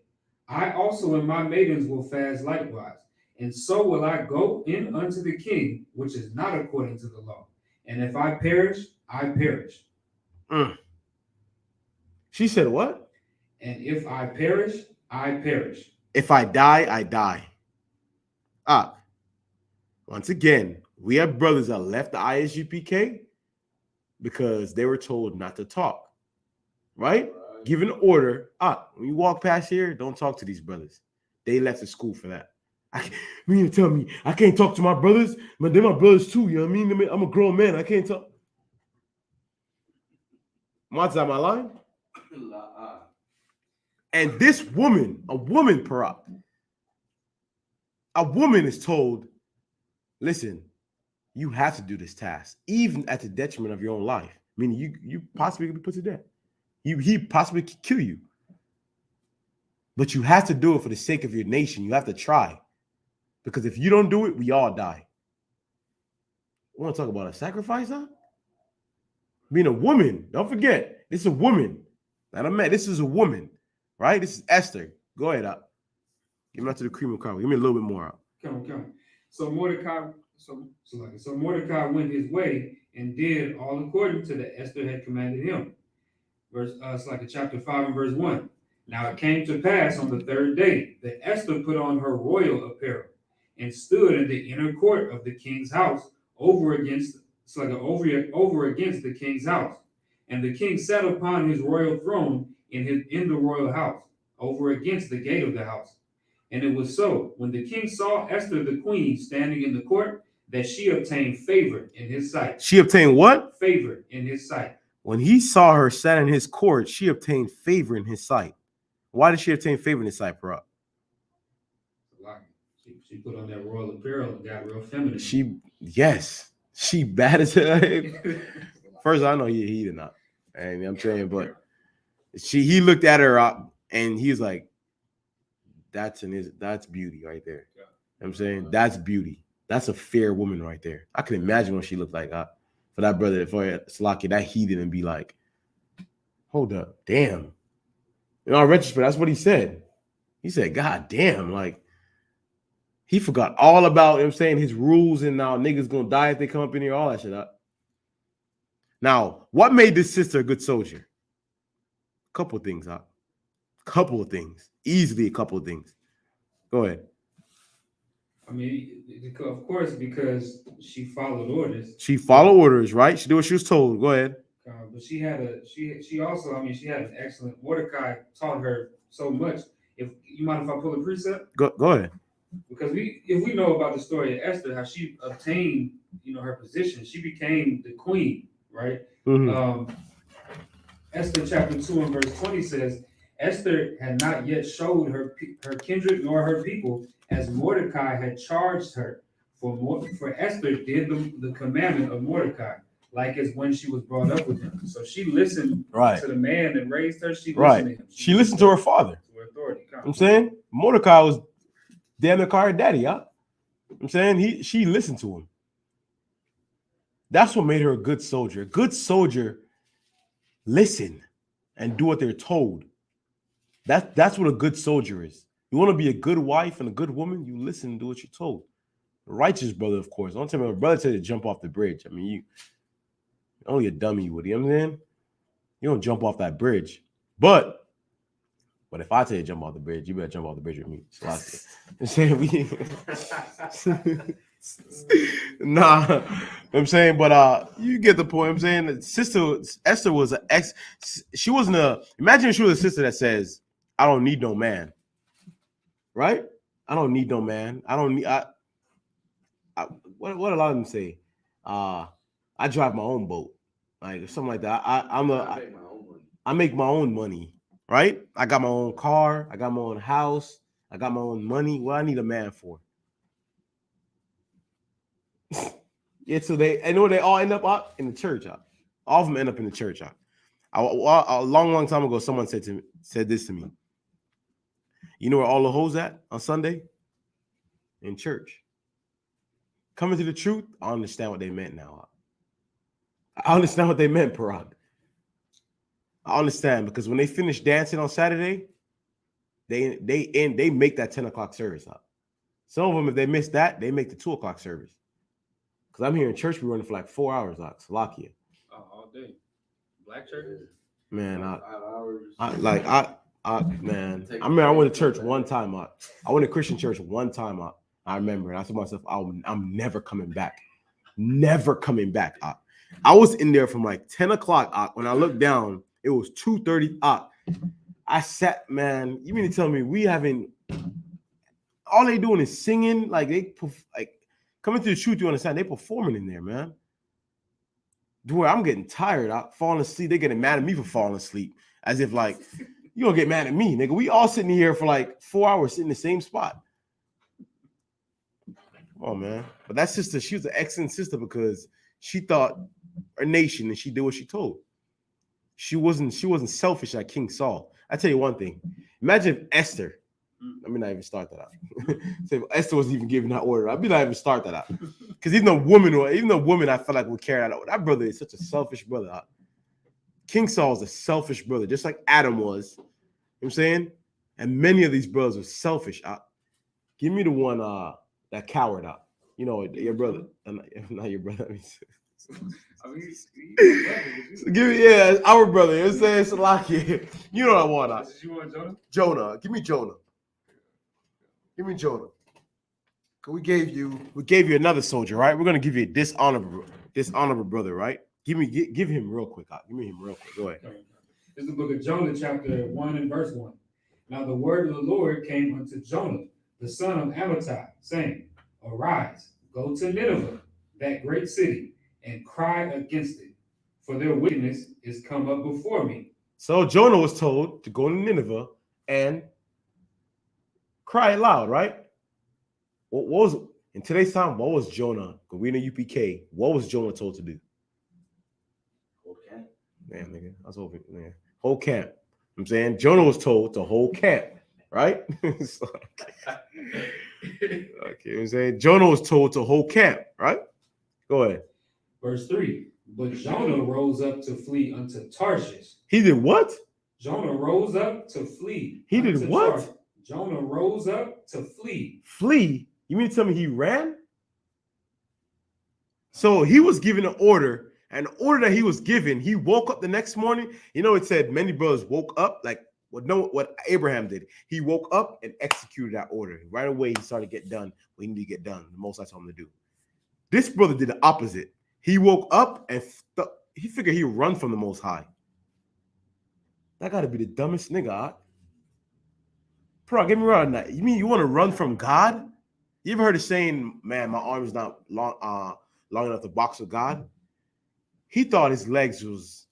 I also and my maidens will fast likewise, and so will I go in unto the king, which is not according to the law. And if I perish, I perish. She said what? And if I perish, I perish. If I die, I die. Once again, we have brothers that left the ISUPK because they were told not to talk. Right? Given an order, when you walk past here, don't talk to these brothers. They left the school for that. You mean to tell me I can't talk to my brothers? But they're my brothers too, you know what I mean? I'm a grown man. I can't talk. What's that, my line? And this woman, a woman, Parak, a woman is told, listen, you have to do this task, even at the detriment of your own life. Meaning you possibly could be put to death. He possibly could kill you. But you have to do it for the sake of your nation. You have to try. Because if you don't do it, we all die. I want to talk about a sacrifice, huh? Being a woman. Don't forget, this is a woman. Not a man. This is a woman. Right? This is Esther. Go ahead, up. Give me out to the cream of crowd. Give me a little bit more out. Come on. So Mordecai went his way and did all according to that Esther had commanded him. It's like chapter 5 and verse 1. Now it came to pass on the third day that Esther put on her royal apparel and stood in the inner court of the king's house over against the king's house. And the king sat upon his royal throne in the royal house, over against the gate of the house. And it was so, when the king saw Esther the queen standing in the court, that she obtained favor in his sight. She obtained what? Favor in his sight. When he saw her sat in his court, she obtained favor in his sight. Why did she obtain favor in his sight, bro? She put on that royal apparel and got real feminine. She bad as hell. First, I know he did not. And I'm saying, but he looked at her up and he's like, that's beauty right there. Yeah. I'm saying that's beauty. That's a fair woman right there. I can imagine what she looked like. For that brother, for Salaki, that he didn't be like, hold up, damn. In our retrospect, that's what he said. He said, God damn, like he forgot all about, you know what I'm saying, his rules and now niggas gonna die if they come up in here, all that shit up. Now, what made this sister a good soldier? Couple of things, Couple of things. Easily a couple of things. Go ahead. I mean, of course, because she followed orders. She followed orders, right? She did what she was told. Go ahead. But she had she had an excellent. Mordecai taught her so much. If you mind if I pull a precept? Go ahead. Because if we know about the story of Esther, how she obtained, her position, she became the queen, right? Mm-hmm. Esther chapter 2 and verse 20 says, Esther had not yet showed her kindred nor her people, as Mordecai had charged her. For Esther did the commandment of Mordecai, like as when she was brought up with him. So she listened to the man that raised her. She listened to him. She listened to her father. To her authority. I'm saying Mordecai was damn near her daddy, huh? I'm saying she listened to him. That's what made her a good soldier. A good soldier listen and do what they're told. That's what a good soldier is. You want to be a good wife and a good woman, you listen and do what you're told. A righteous brother, of course. Don't tell me a brother tell you to jump off the bridge. I mean, you only a dummy would, you know what I'm saying? You don't jump off that bridge. But if I tell you to jump off the bridge, you better jump off the bridge with me. Nah, I'm saying, but you get the point. I'm saying that sister Esther was she wasn't imagine if she was a sister that says, I don't need no man. Right? I don't need no man. I don't need what a lot of them say. I drive my own boat. Like something like that. I make my own money. Right? I got my own car. I got my own house. I got my own money. What I need a man for? Yeah, so they all end up in the church. All of them end up in the church. A long time ago, someone said this to me. You know where all the hoes at on Sunday? In church. Coming to the truth, I understand what they meant now. I understand what they meant, Parag. I understand because when they finish dancing on Saturday, they make that 10 o'clock service up. Some of them, if they miss that, they make the 2 o'clock service. Because I'm here in church, we're running for like 4 hours, Slovakia. Oh, all day. Black church? Man, I went to church one time. I went to Christian church one time. I remember. And I told myself, I'm never coming back. Never coming back. I was in there from like 10 o'clock. When I looked down, it was 2:30. I sat, man. You mean to tell me we haven't? All they doing is singing. Like coming to the truth. You understand? They performing in there, man. Dude, I'm getting tired. I'm falling asleep. They're getting mad at me for falling asleep, as if like you gonna get mad at me, nigga. We all sitting here for like 4 hours, sitting in the same spot. Come on, man. But that sister, she was an excellent sister because she thought her nation and she did what she told. She wasn't selfish like King Saul. I tell you one thing. Imagine if Esther. Let me not even start that out. So if Esther wasn't even giving that order, I'd be not even start that out. Because even a woman, I felt like would carry that out. That brother is such a selfish brother. King Saul is a selfish brother, just like Adam was. You know what I'm saying? And many of these brothers were selfish. Give me the one that coward out. You know, your brother. Not your brother. I mean, So give me, our brother. You know what I'm saying? Salaki. You know what I want. You want Jonah? Jonah. Give me Jonah. Give me Jonah. We gave you another soldier, right? We're gonna give you a dishonorable brother, right? Give him real quick. Give me him real quick. Go ahead. This is the book of Jonah, chapter 1 and verse 1. Now the word of the Lord came unto Jonah, the son of Amittai, saying, Arise, go to Nineveh, that great city, and cry against it, for their wickedness is come up before me. So Jonah was told to go to Nineveh and cry loud, right? What was in today's time? What was Jonah? We in the UPK. What was Jonah told to do? Whole camp. Man, nigga, I was hoping, man. Whole camp. I'm saying Jonah was told to whole camp, right? Okay, I'm saying Jonah was told to whole camp, right? Go ahead. Verse 3. But Jonah rose up to flee unto Tarshish. He did what? Jonah rose up to flee. He did what? Jonah rose up to flee. Flee? You mean to tell me he ran? So he was given an order, and the order that he was given, he woke up the next morning. You know, it said many brothers woke up, like what Abraham did. He woke up and executed that order. Right away, he started to get done what he needed to get done. The most I told him to do. This brother did the opposite. He woke up and he figured he'd run from the Most High. That got to be the dumbest nigga. Bro, get me wrong. You mean you want to run from God? You ever heard of saying, man, my arm is not long enough to box with God? He thought his legs was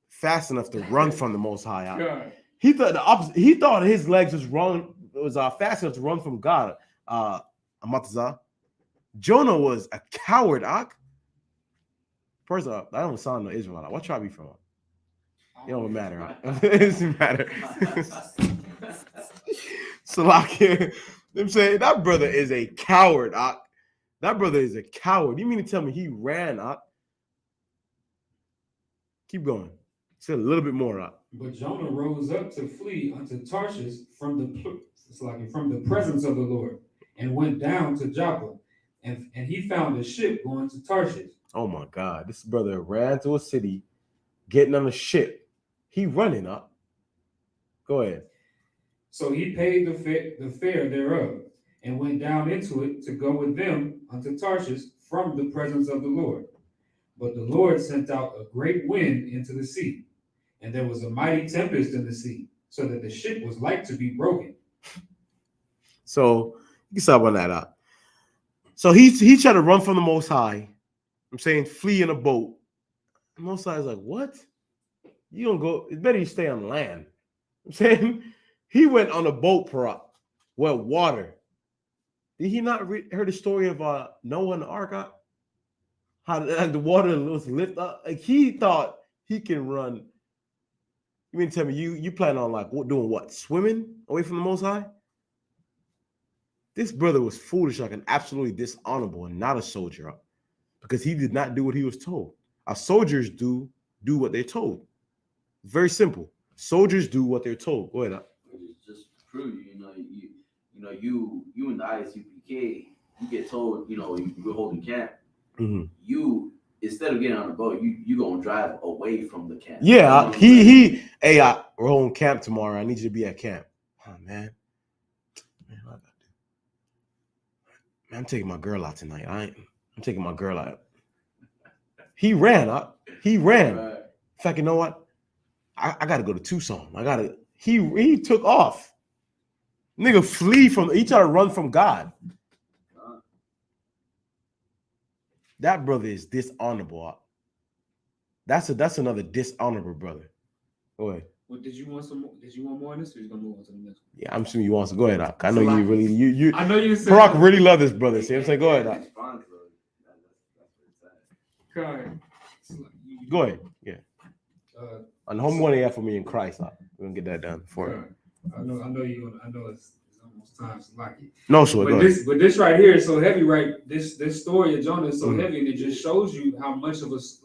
fast enough to run from the Most High. God. He thought the opposite. He thought his legs was fast enough to run from God. Amatazah. Jonah was a coward. First off, I don't sound no Israelite. What tribe you from? It don't matter. It doesn't matter. So like, I'm saying that brother is a coward. That brother is a coward. You mean to tell me he ran? Keep going. Say a little bit more. But Jonah rose up to flee unto Tarshish from the presence of the Lord, and went down to Joppa, and he found a ship going to Tarshish. Oh my God! This brother ran to a city, getting on a ship. He running up. Go ahead. So he paid the fare thereof, and went down into it to go with them unto Tarshish from the presence of the Lord. But the Lord sent out a great wind into the sea, and there was a mighty tempest in the sea, so that the ship was like to be broken. So you can stop on that out. So he tried to run from the Most High. I'm saying flee in a boat. The Most High is like, what? You don't go. It's better you stay on land. I'm saying he went on a boat, well, water. Did he not heard the story of Noah and the ark? How the water was lifted up? Like he thought he can run. You mean to tell me you plan on like doing what? Swimming away from the Most High? This brother was foolish, like an absolutely dishonorable and not a soldier, because he did not do what he was told. Our soldiers do what they're told. Very simple. Soldiers do what they're told. Go ahead. It's just to prove you in the ISUPK, you get told, you're holding camp. Mm-hmm. You instead of getting on the boat, you gonna drive away from the camp. Yeah, we're holding camp tomorrow. I need you to be at camp. Oh man. Man, I'm taking my girl out tonight. I'm taking my girl out. He ran. He ran. Right. In fact, you know what? I gotta go to Tucson. He took off. Nigga he tried to run from God. That brother is dishonorable. That's another dishonorable brother. Go ahead. Well, did you want some more? Did you want more on this, or you gonna move on to the next one? Yeah, I'm assuming you want to go ahead. I know you really you. I know you said Barack really love this brother. See what I'm saying? Go ahead. Go ahead. Yeah. And home one for me in Christ. We're gonna get that done for you. I know you. I know it's almost time to lock it. No, sir. But this right here is so heavy, right? This story of Jonah is so heavy, and it just shows you how much of us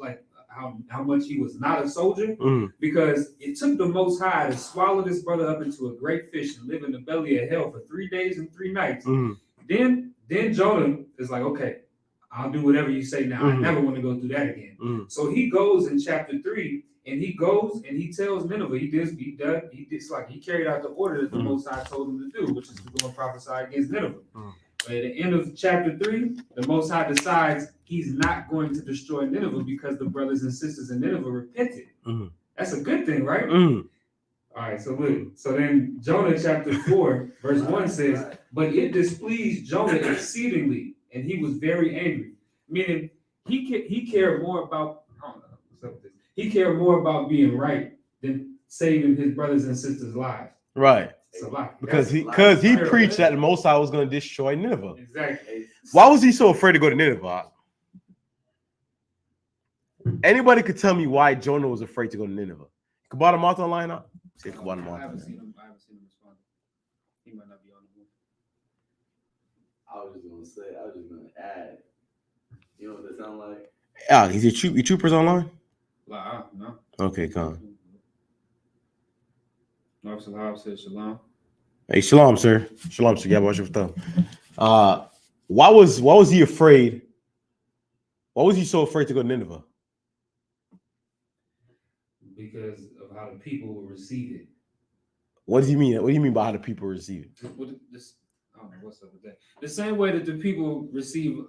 how much he was not a soldier, because it took the Most High to swallow this brother up into a great fish and live in the belly of hell for 3 days and 3 nights. Then Jonah is like, okay, I'll do whatever you say now. I never want to go through that again. So he goes in chapter 3, and he goes and he tells Nineveh, he carried out the order that the Most High told him to do, which is to go and prophesy against Nineveh. But at the end of chapter 3, the Most High decides he's not going to destroy Nineveh because the brothers and sisters in Nineveh repented. That's a good thing, right? All right, so look. So then Jonah chapter 4, verse 1 says, but it displeased Jonah exceedingly, and he was very angry. Meaning he cared more about, I don't know what's up with this. He cared more about being right than saving his brothers and sisters' lives. Right. Because he preached that the Most High was going to destroy Nineveh. Exactly. Why was he so afraid to go to Nineveh? Anybody could tell me why Jonah was afraid to go to Nineveh? Kabbalah Martha online up? Say Kabbalah Martha. I haven't seen him respond. He might not be on the move. I was just gonna add. You know what that sound like? Yeah, is your troopers online? No. Okay, come on. Officer Hobbs said shalom. Hey, shalom, sir. Shalom, sir. Why was he afraid? Why was he so afraid to go to Nineveh? Because of how the people will receive it. What does he mean? What do you mean by how the people receive it? I don't know what's up with that. The same way that the people receive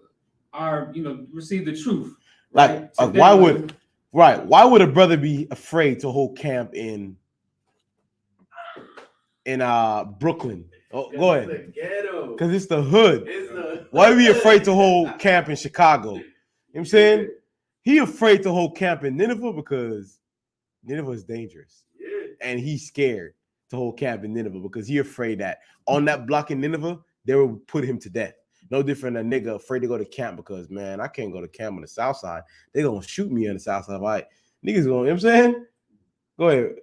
the truth. Right? Why would a brother be afraid to hold camp in Brooklyn? Oh, go ahead. Because it's the hood. Why are we afraid to hold camp in Chicago? You know what I'm saying? He afraid to hold camp in Nineveh because Nineveh is dangerous. And he's scared to hold camp in Nineveh because he afraid that on that block in Nineveh, they will put him to death. No different than a nigga afraid to go to camp because, man, I can't go to camp on the south side. They're going to shoot me on the south side. Right? Niggas going, you know what I'm saying? Go ahead.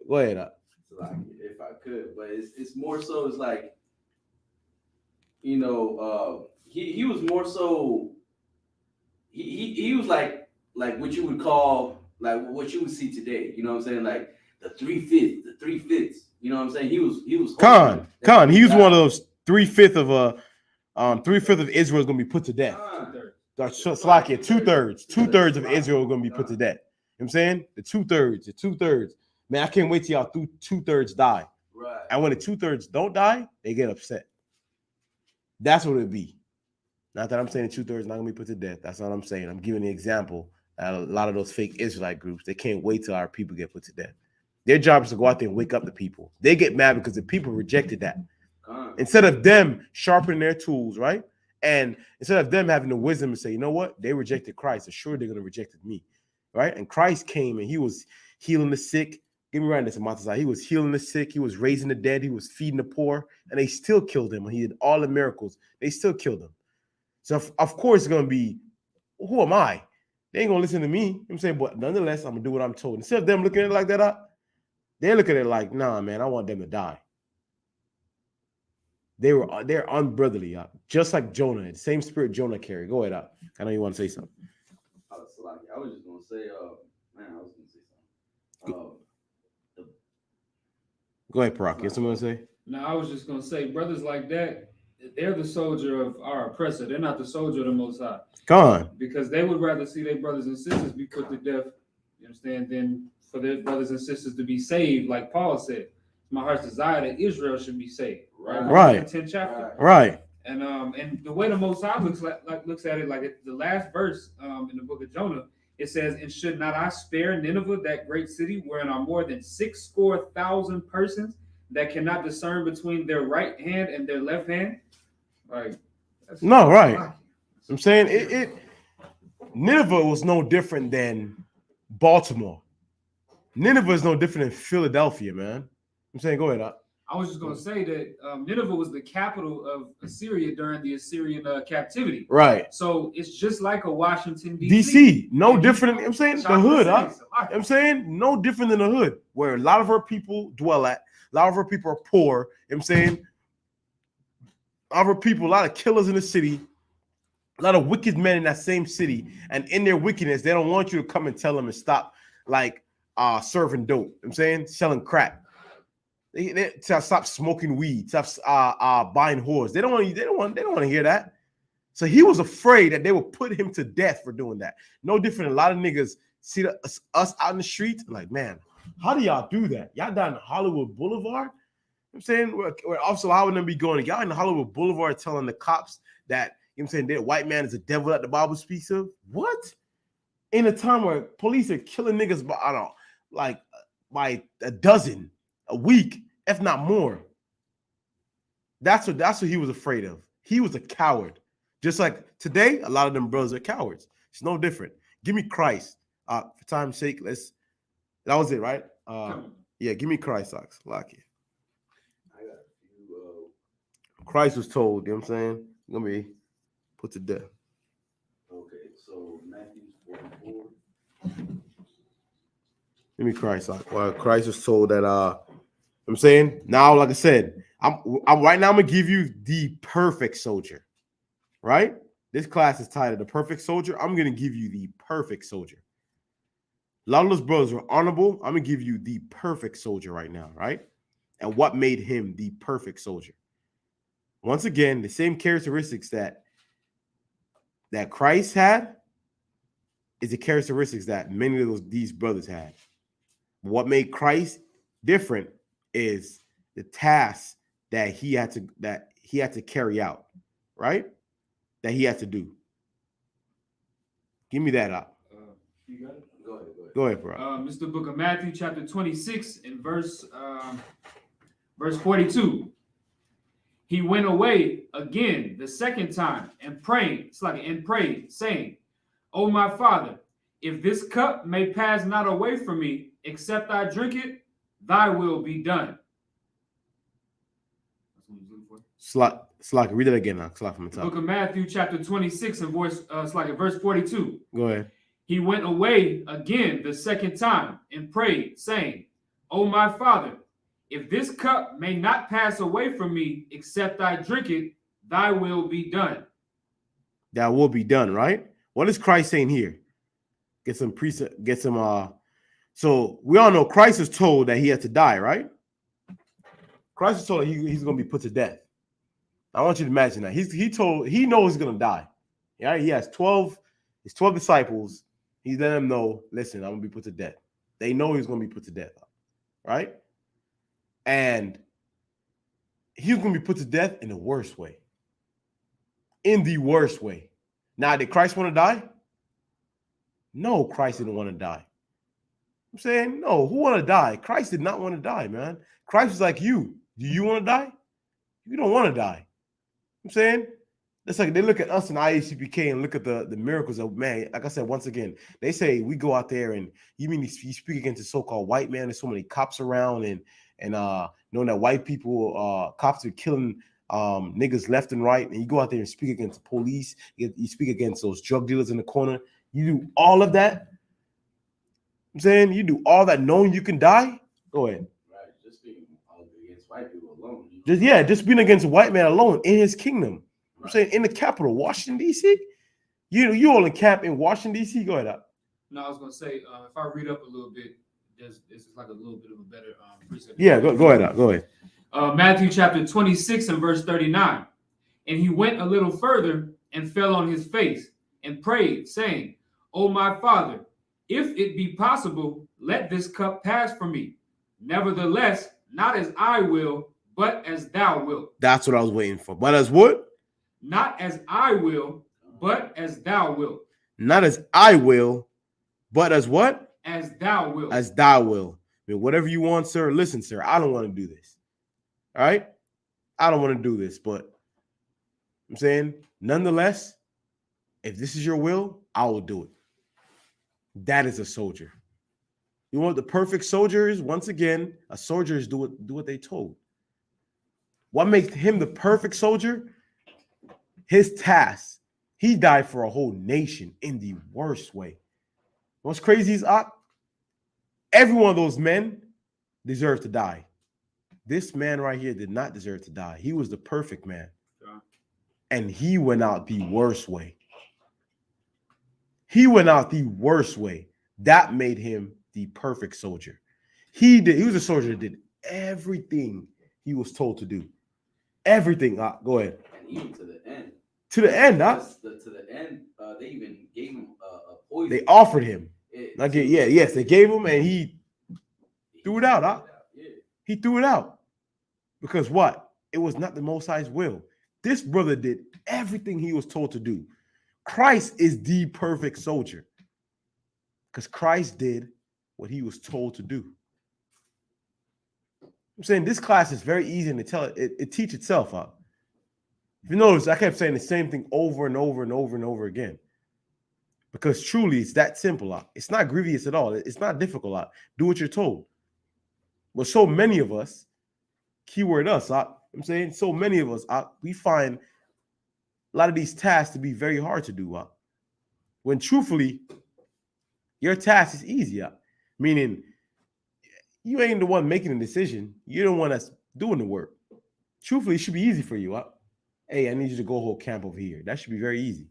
If I could, but it's more so, it's like, you know, he was more so, he was like what you would call, like what you would see today, you know what I'm saying? Like the 3/5, you know what I'm saying? He was Khan. He was one of those 3/5 of Israel is going to be put to death. Slakia, 2/3 of Israel are going to be put to death. You know what I'm saying? The 2/3. Man, I can't wait till y'all 2/3 die. Right. And when the 2/3 don't die, they get upset. That's what it'd be. Not that I'm saying the 2/3 not gonna be put to death. That's not what I'm saying. I'm giving the example that a lot of those fake Israelite groups, they can't wait till our people get put to death. Their job is to go out there and wake up the people. They get mad because the people rejected that. Instead of them sharpening their tools, right? And instead of them having the wisdom to say, you know what? They rejected Christ. So sure they're gonna reject me, right? And Christ came and he was healing the sick. Get me right, this Matazai. He was healing the sick. He was raising the dead. He was feeding the poor, and they still killed him. When he did all the miracles, they still killed him. So of course it's gonna be, who am I? They ain't gonna listen to me. You know what I'm saying, but nonetheless, I'm gonna do what I'm told. Instead of them looking at it like that, they look at it like, nah, man, I want them to die. They're unbrotherly, just like Jonah. The same spirit Jonah carried. Go ahead, I know you want to say something. I was just gonna say, something. Go ahead, Parak. You have something to say? No, I was just gonna say, brothers like that, they're the soldier of our oppressor. They're not the soldier of the Most High. Come on. Because they would rather see their brothers and sisters be put to death, you understand, than for their brothers and sisters to be saved, like Paul said. My heart's desire that Israel should be saved. Right. 10th chapter. Right. And the way the Most High looks at it, like the last verse in the book of Jonah, it says, "And should not I spare Nineveh, that great city, wherein are more than 60,000 persons that cannot discern between their right hand and their left hand?" Like, no, right. I'm saying it Nineveh was no different than Baltimore. Nineveh is no different than Philadelphia, man. I'm saying, go ahead. I was just going to say that Nineveh was the capital of Assyria during the Assyrian captivity. Right. So it's just like a Washington, D.C. No different. I'm saying the hood. I'm saying no different than the hood, where a lot of our people dwell at. A lot of our people are poor. I'm saying a lot of our people, a lot of killers in the city, a lot of wicked men in that same city. And in their wickedness, they don't want you to come and tell them and stop like serving dope. I'm saying selling crack. They stop smoking weed, stop buying whores. They don't want to hear that. So he was afraid that they would put him to death for doing that. No different. A lot of niggas see us out in the streets, like, man, how do y'all do that? Y'all down in Hollywood Boulevard? I'm saying we're also how would them be going? Y'all in Hollywood Boulevard telling the cops that, you know what I'm saying, that white man is a devil that the Bible speaks of? What? In a time where police are killing niggas by, I don't know, like by a dozen a week, if not more. That's what he was afraid of. He was a coward. Just like today, a lot of them brothers are cowards. It's no different. Give me Christ. For time's sake, that was it, right? Yeah, give me Christ, Ox. Lock it. I got a few. Christ was told, you know what I'm saying? Gonna be put to death. Okay, so Matthew 44. Give me Christ. Well, Christ was told that I'm saying now, like I said, I'm right now. I'm gonna give you the perfect soldier, right? This class is titled "The Perfect Soldier." I'm gonna give you the perfect soldier. A lot of those brothers were honorable. I'm gonna give you the perfect soldier right now, right? And what made him the perfect soldier? Once again, the same characteristics that Christ had is the characteristics that many of these brothers had. What made Christ different is the task that he had to carry out, right? That he had to do. Give me that up. You got it? Go ahead, bro. It's the book of Matthew, chapter 26, and verse 42. He went away again the second time and prayed, saying, "O my Father, if this cup may pass not away from me, except I drink it, thy will be done." That's what he's looking for. Slack, read it again now. Slack from the top. Book of Matthew, chapter 26, and verse 42. Go ahead. He went away again the second time and prayed, saying, "O my Father, if this cup may not pass away from me, except I drink it, thy will be done." That will be done, right? What is Christ saying here? Get some precept, get some so we all know Christ is told that he had to die, right? Christ is told that he's gonna be put to death. I want you to imagine that. He knows he's gonna die. Yeah, he has 12 disciples. He's letting them know, listen, I'm gonna be put to death. They know he's gonna be put to death, right? And he's gonna be put to death in the worst way. In the worst way. Now, did Christ want to die? No, Christ didn't want to die. I'm saying, no, who want to die? Christ did not want to die, man. Christ was like you. Do you want to die? You don't want to die. I'm saying, it's like they look at us in ISUPK and look at the miracles of, man, like I said, once again, they say we go out there and you speak against the so-called white man. There's so many cops around and knowing that white people, cops are killing niggas left and right, and you go out there and speak against the police, you speak against those drug dealers in the corner. You do all of that. I'm saying you do all that knowing you can die. Go ahead. Right, just being against white people alone. Just being against a white man alone in his kingdom. Right. I'm saying in the capital, Washington D.C. You all in camp in Washington D.C. Go ahead. Up. No, I was gonna say if I read up a little bit, this is like a little bit of a better precept. Yeah, go ahead. Up. Go ahead. Matthew chapter 26 and verse 39. And he went a little further and fell on his face and prayed, saying, "O my Father, if it be possible, let this cup pass from me. Nevertheless, not as I will, but as thou wilt." That's what I was waiting for. But as what? Not as I will, but as thou wilt. Not as I will, but as what? As thou wilt. As thou will. I mean, whatever you want, sir. Listen, sir, I don't want to do this. All right? I don't want to do this, but I'm saying, nonetheless, if this is your will, I will do it. That is a soldier. You want the perfect soldiers? Once again, a soldier is do what they told. What makes him the perfect soldier? His task. He died for a whole nation in the worst way. What's crazy is every one of those men deserved to die. This man right here did not deserve to die. He was the perfect man. And he went out the worst way. He went out the worst way. That made him the perfect soldier. He was a soldier that did everything he was told to do. Everything. Go ahead. And even to the end. To the end, To the end, they even gave him a poison. They offered him. Yes, they gave him, and he threw it out. He threw it out. Because what? It was not the Most High's will. This brother did everything he was told to do. Christ is the perfect soldier. Because Christ did what he was told to do. I'm saying this class is very easy to tell. It teaches itself out. If you notice, I kept saying the same thing over and over and over and over again. Because truly, it's that simple. It's not grievous at all. It's not difficult. Do what you're told. But so many of us, keyword us, I'm saying so many of us, we find a lot of these tasks to be very hard to do. When truthfully, your task is easy. Meaning, you ain't the one making the decision. You're the one that's doing the work. Truthfully, it should be easy for you. Hey, I need you to go hold camp over here. That should be very easy.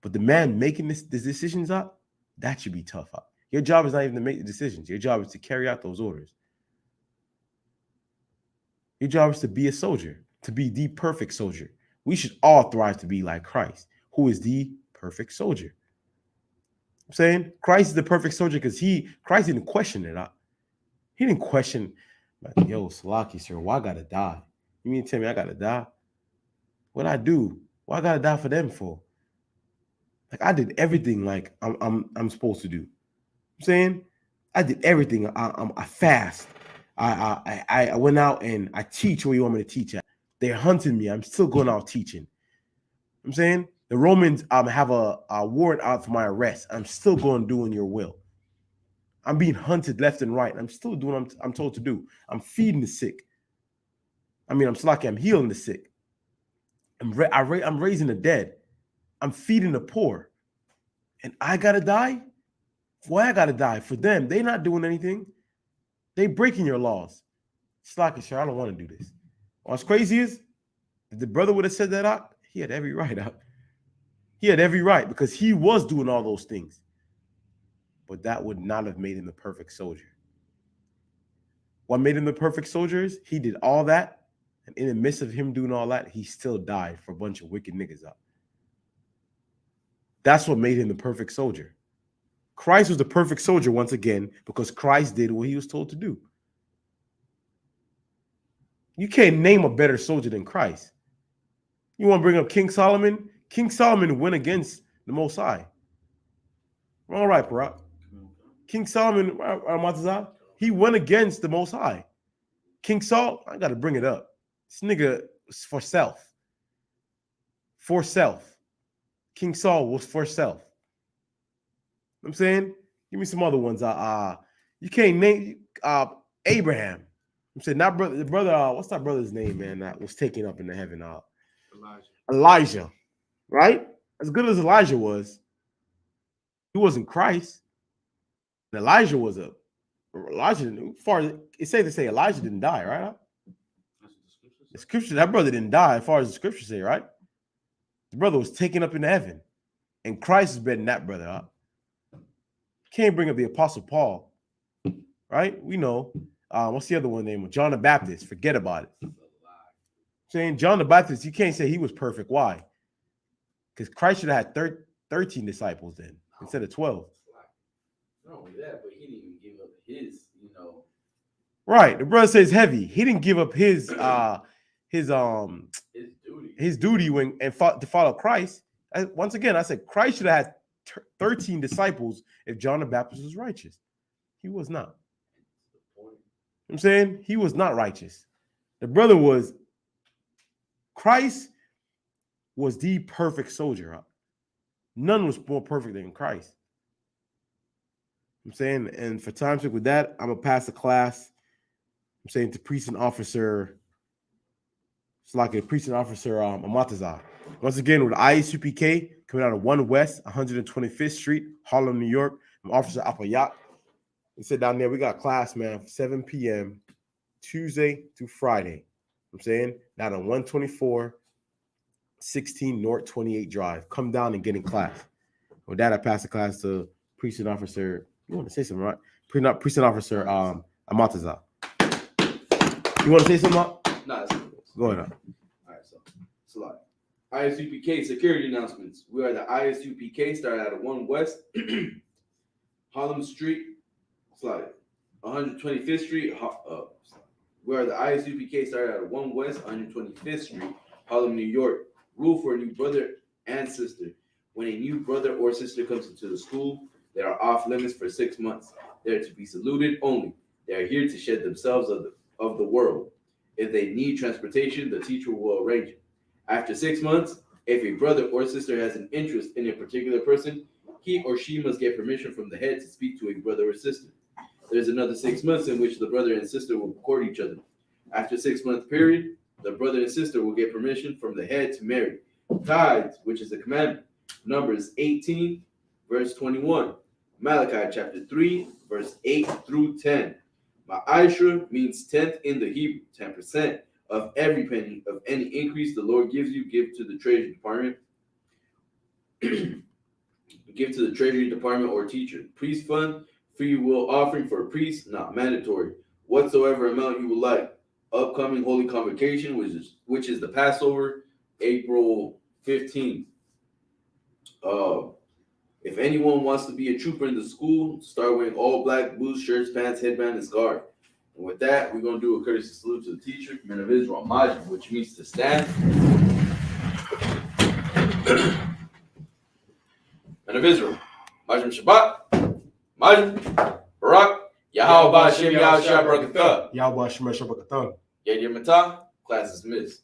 But the man making these decisions that should be tough. Your job is not even to make the decisions. Your job is to carry out those orders. Your job is to be a soldier, to be the perfect soldier. We should all thrive to be like Christ, who is the perfect soldier. I'm saying Christ is the perfect soldier because Christ didn't question it. He didn't question, like, yo, Salaki, sir, why I gotta die? You mean to tell me I gotta die? What I do? Why I gotta die for them for? Like, I did everything like I'm supposed to do. I'm saying I did everything. I fast. I went out and I teach where you want me to teach at. They're hunting me. I'm still going out teaching. I'm saying the Romans have a warrant out for my arrest. I'm still going doing your will. I'm being hunted left and right. I'm still doing what I'm told to do. I'm feeding the sick. I'm healing the sick. I'm raising the dead. I'm feeding the poor. And I gotta die? Why I gotta die? For them, they're not doing anything. They breaking your laws. Slacky, sir, I don't want to do this. What's crazy is, if the brother would have said that out, he had every right out. He had every right because he was doing all those things. But that would not have made him the perfect soldier. What made him the perfect soldier is he did all that, and in the midst of him doing all that, he still died for a bunch of wicked niggas out. That's what made him the perfect soldier. Christ was the perfect soldier once again because Christ did what he was told to do. You can't name a better soldier than Christ. You want to bring up King Solomon? King Solomon went against the Most High. All right, Barak. King Solomon, he went against the Most High. King Saul, I got to bring it up. This nigga was for self. For self. King Saul was for self. I'm saying, give me some other ones. You can't name Abraham. I'm saying not brother. The brother. What's that brother's name, man? That was taken up into heaven. Elijah. Right? As good as Elijah was, he wasn't Christ. And Elijah was Elijah. Far as it's safe to say, Elijah didn't die, right? The scripture. That brother didn't die, as far as the scriptures say, right? The brother was taken up into heaven, and Christ is better than that brother. Huh? Can't bring up the Apostle Paul, right? We know. What's the other one name? John the Baptist. Forget about it. Saying John the Baptist, you can't say he was perfect. Why? Because Christ should have had 13 disciples then instead of 12. Not only that, but he didn't even give up his, Right. The brother says heavy. He didn't give up his duty. his duty to follow Christ. Once again, I said Christ should have had 13 disciples if John the Baptist was righteous. He was not. I'm saying he was not righteous. The brother was. Christ was the perfect soldier. None was more perfect than Christ. I'm saying, and for time's sake with that, I'm gonna pass the class. I'm saying to priest and officer. It's like a priest and officer Amataza. Once again, with ISUPK coming out of 1 West, 125th Street, Harlem, New York. I'm Officer Apayat. He said down there, we got class, man, 7 p.m. Tuesday through Friday. I'm saying down on 124, 16 North 28 Drive. Come down and get in class. With that, I pass the class to priest and officer. You want to say something, right? Priest and officer Amataza. You want to say something? Nah, Go ahead. All right, so it's a lot. ISUPK security announcements. We are the ISUPK, started out of 1 West, Harlem Street, slide 125th Street. We are the ISUPK, started out of 1 West, 125th Street, Harlem, New York. Rule for a new brother and sister. When a new brother or sister comes into the school, they are off limits for 6 months. They are to be saluted only. They are here to shed themselves of the world. If they need transportation, the teacher will arrange it. After 6 months, if a brother or sister has an interest in a particular person, he or she must get permission from the head to speak to a brother or sister. There's another 6 months in which the brother and sister will court each other. After 6 month period, the brother and sister will get permission from the head to marry. Tithes, which is a commandment. Numbers 18, verse 21. Malachi chapter 3, verse 8 through 10. Ma'ashra means tenth in the Hebrew, 10% of every penny of any increase the Lord gives you, give to the Treasury Department. Give to the Treasury Department or teacher. Priest fund, free will offering for a priest, not mandatory. Whatsoever amount you would like. Upcoming Holy Convocation, which is the Passover, April 15th. If anyone wants to be a trooper in the school, start wearing all black boots, shirts, pants, headband, and scarf. And with that, we're going to do a courtesy salute to the teacher, men of Israel, Majid, which means to stand. Men of Israel, Majid Shabbat, Majid, Barak, Yahweh Ba'Shem Yahweh Shabbat Barakatah. Yahweh Shemar Shabbat. Yadir Matah, class dismissed.